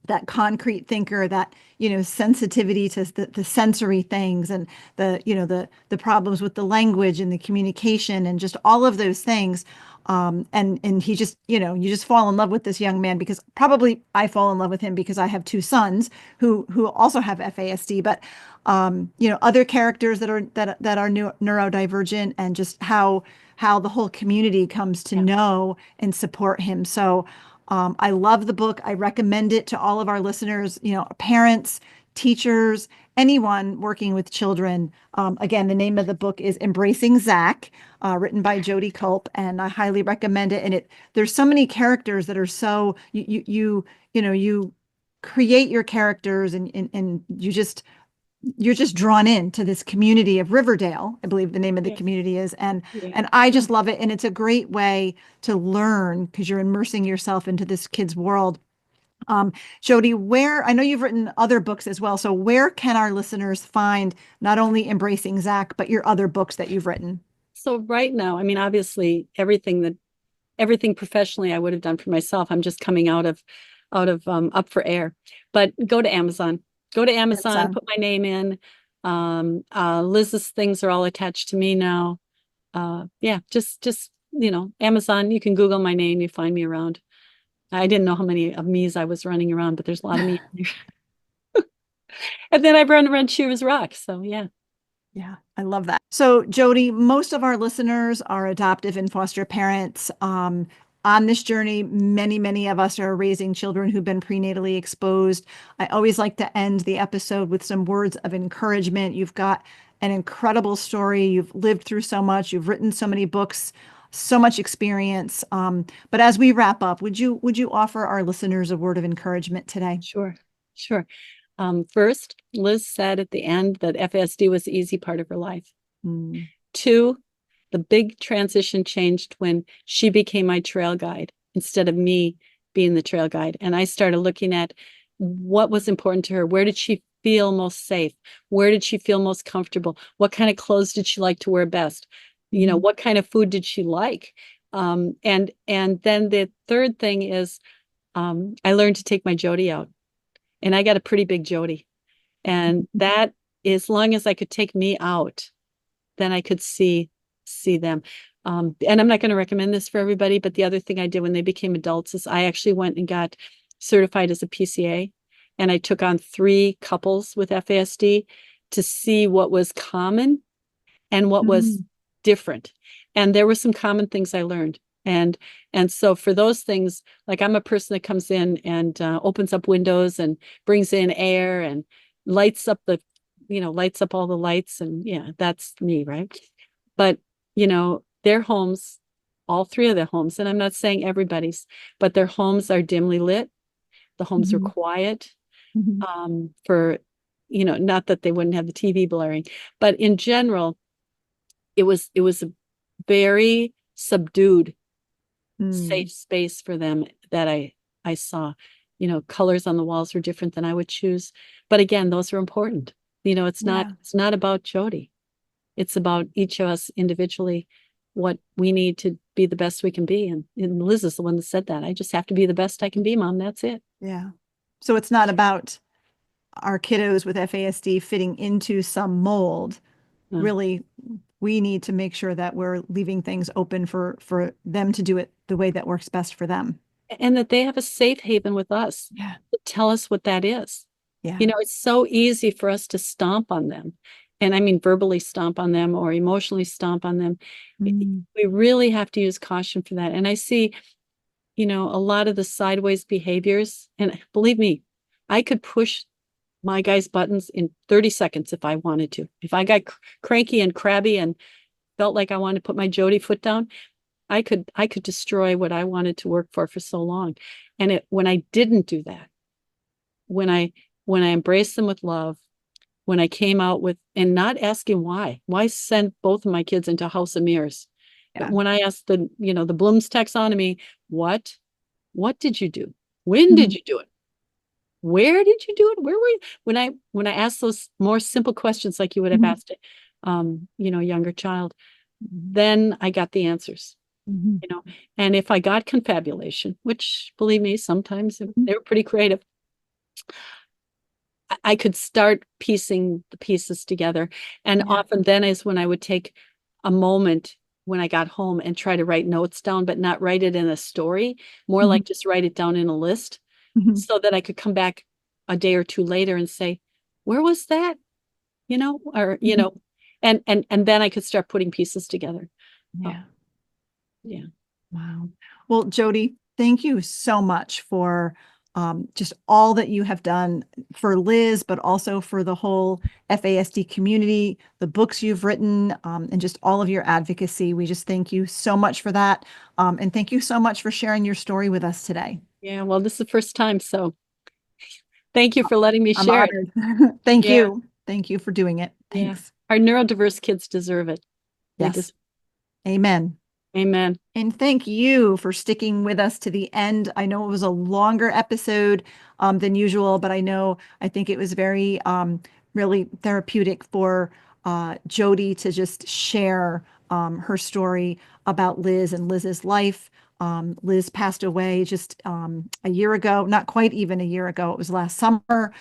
that concrete thinker, that, sensitivity to the sensory things, and the problems with the language and the communication and just all of those things. And he just, you just fall in love with this young man, because probably I fall in love with him because I have 2 sons who also have FASD, but, other characters that are neurodivergent, and just how the whole community comes to know and support him. So, I love the book. I recommend it to all of our listeners, parents, teachers, anyone working with children. Again, the name of the book is Embracing Zach, written by Jodee Kulp, and I highly recommend it. And there's so many characters that are so you create your characters, and you're just drawn into this community of Riverdale, I believe the name of the community is. And I just love it. And it's a great way to learn, because you're immersing yourself into this kid's world. Jodee, I know you've written other books as well. So where can our listeners find not only Embracing Zach, but your other books that you've written? So right now, I mean, obviously everything professionally I would have done for myself, I'm just coming out of Up for Air, but go to Amazon. Go to Amazon, Amazon. put my name in. Liz's things are all attached to me now. Yeah, just Amazon. You can Google my name, you find me around. I didn't know how many of me's I was running around, but there's a lot of me. And then I run Red Shoes Rock. So yeah. Yeah, I love that. So, Jodee, most of our listeners are adoptive and foster parents. On this journey, many of us are raising children who've been prenatally exposed. I always like to end the episode with some words of encouragement. You've got an incredible story. You've lived through so much. You've written so many books, so much experience. But as we wrap up, would you offer our listeners a word of encouragement today? Sure. First, Liz said at the end that FASD was the easy part of her life. 2, the big transition changed when she became my trail guide instead of me being the trail guide. And I started looking at what was important to her. Where did she feel most safe? Where did she feel most comfortable? What kind of clothes did she like to wear best? What kind of food did she like? And then the third thing is I learned to take my Jodee out. And I got a pretty big Jodee. And that, as long as I could take me out, then I could see them. And I'm not going to recommend this for everybody, but the other thing I did when they became adults is I actually went and got certified as a PCA. And I took on 3 couples with FASD to see what was common and what was different. And there were some common things I learned. And so for those things, like I'm a person that comes in and opens up windows and brings in air and lights up all the lights. And yeah, that's me, right? But, their homes, all 3 of their homes, and I'm not saying everybody's, but their homes are dimly lit. The homes are quiet for, not that they wouldn't have the TV blaring, but in general, it was a very subdued safe space for them that I saw. Colors on the walls were different than I would choose. But again, those are important. It's not about Jodee. It's about each of us individually, what we need to be the best we can be. And Liz is the one that said that. I just have to be the best I can be, Mom. That's it. Yeah. So it's not about our kiddos with FASD fitting into some mold. No. Really, we need to make sure that we're leaving things open for them to do it the way that works best for them. And that they have a safe haven with us to tell us what that is. Yeah. It's so easy for us to stomp on them. And I mean, verbally stomp on them or emotionally stomp on them. We really have to use caution for that. And I see, a lot of the sideways behaviors. And believe me, I could push my guy's buttons in 30 seconds if I wanted to. If I got cranky and crabby and felt like I wanted to put my Jodee foot down, I could destroy what I wanted to work for so long. And when I didn't do that, when I embraced them with love, when I came out with, and not asking why send both of my kids into a house of mirrors? But when I asked the Bloom's taxonomy, what did you do? When did you do it? Where did you do it? Where were you? When I asked those more simple questions, like you would have asked it, younger child, then I got the answers. And if I got confabulation, which believe me, sometimes they were pretty creative, I could start piecing the pieces together. And often then is when I would take a moment when I got home and try to write notes down, but not write it in a story, more like just write it down in a list so that I could come back a day or 2 later and say, where was that? And then I could start putting pieces together. Yeah. Wow. Well, Jodee, thank you so much for just all that you have done for Liz, but also for the whole FASD community, the books you've written, and just all of your advocacy. We just thank you so much for that. And thank you so much for sharing your story with us today. Yeah, well, this is the first time, so thank you for letting me I'm share honored. Thank you. Thank you for doing it. Thanks. Our neurodiverse kids deserve it. Yes. Amen. Amen. And thank you for sticking with us to the end. I know it was a longer episode than usual, but I think it was very really therapeutic for Jodee to just share her story about Liz and Liz's life. Liz passed away just a year ago, not quite even a year ago. It was last summer.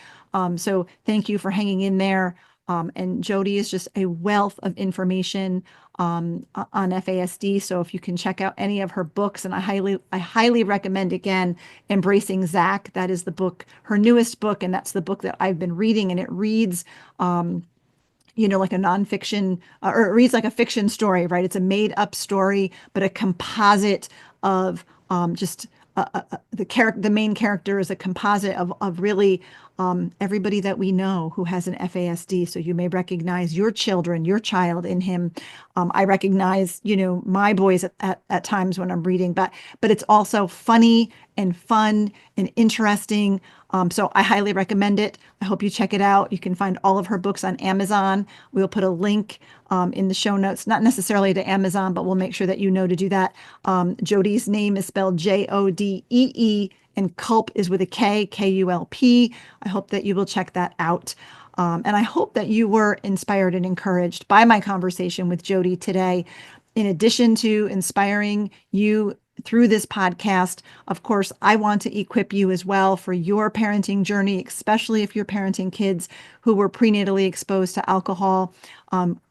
So thank you for hanging in there. And Jodee is just a wealth of information on FASD. So if you can check out any of her books, and I highly recommend, again, Embracing Zach. That is the book, her newest book, and that's the book that I've been reading, and it reads like a nonfiction, or it reads like a fiction story, right? It's a made up story, but a composite of the main character is a composite of really everybody that we know who has an FASD. So you may recognize your child in him. I recognize, my boys at times when I'm reading, but it's also funny and fun and interesting. So I highly recommend it. I hope you check it out. You can find all of her books on Amazon. We'll put a link in the show notes, not necessarily to Amazon, but we'll make sure that you know to do that. Jodee's name is spelled Jodee, and Kulp is with a K, Kulp. I hope that you will check that out. And I hope that you were inspired and encouraged by my conversation with Jodee today. In addition to inspiring you through this podcast, of course, I want to equip you as well for your parenting journey, especially if you're parenting kids who were prenatally exposed to alcohol.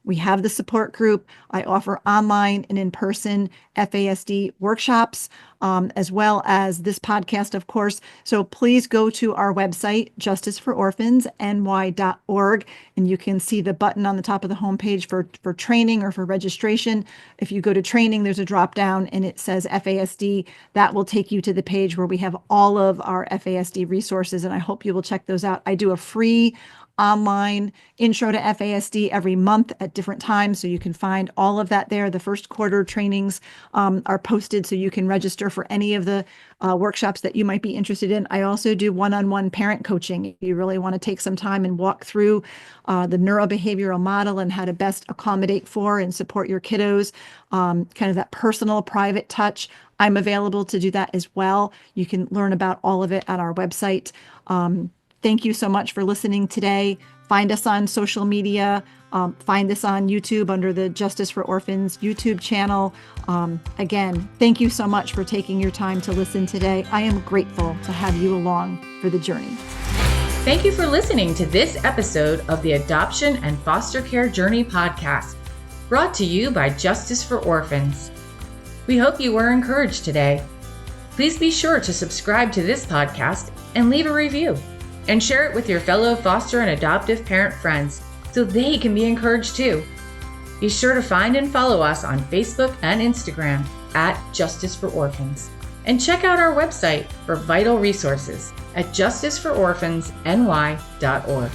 We have the support group. I offer online and in-person FASD workshops, as well as this podcast, of course. So please go to our website, justicefororphans.ny.org, and you can see the button on the top of the homepage for training or for registration. If you go to training, there's a drop down and it says FASD. That will take you to the page where we have all of our FASD resources, and I hope you will check those out. I do a free online intro to FASD every month at different times, so you can find all of that there. The first quarter trainings are posted, so you can register for any of the workshops that you might be interested in. I also do one-on-one parent coaching. If you really want to take some time and walk through the neurobehavioral model and how to best accommodate for and support your kiddos, kind of that personal, private touch, I'm available to do that as well. You can learn about all of it at our website. Thank you so much for listening today. Find us on social media. Find this on YouTube under the Justice for Orphans YouTube channel. Again, thank you so much for taking your time to listen today. I am grateful to have you along for the journey. Thank you for listening to this episode of the Adoption and Foster Care Journey podcast, brought to you by Justice for Orphans. We hope you were encouraged today. Please be sure to subscribe to this podcast and leave a review, and share it with your fellow foster and adoptive parent friends so they can be encouraged too. Be sure to find and follow us on Facebook and Instagram at Justice for Orphans, and check out our website for vital resources at justicefororphansny.org.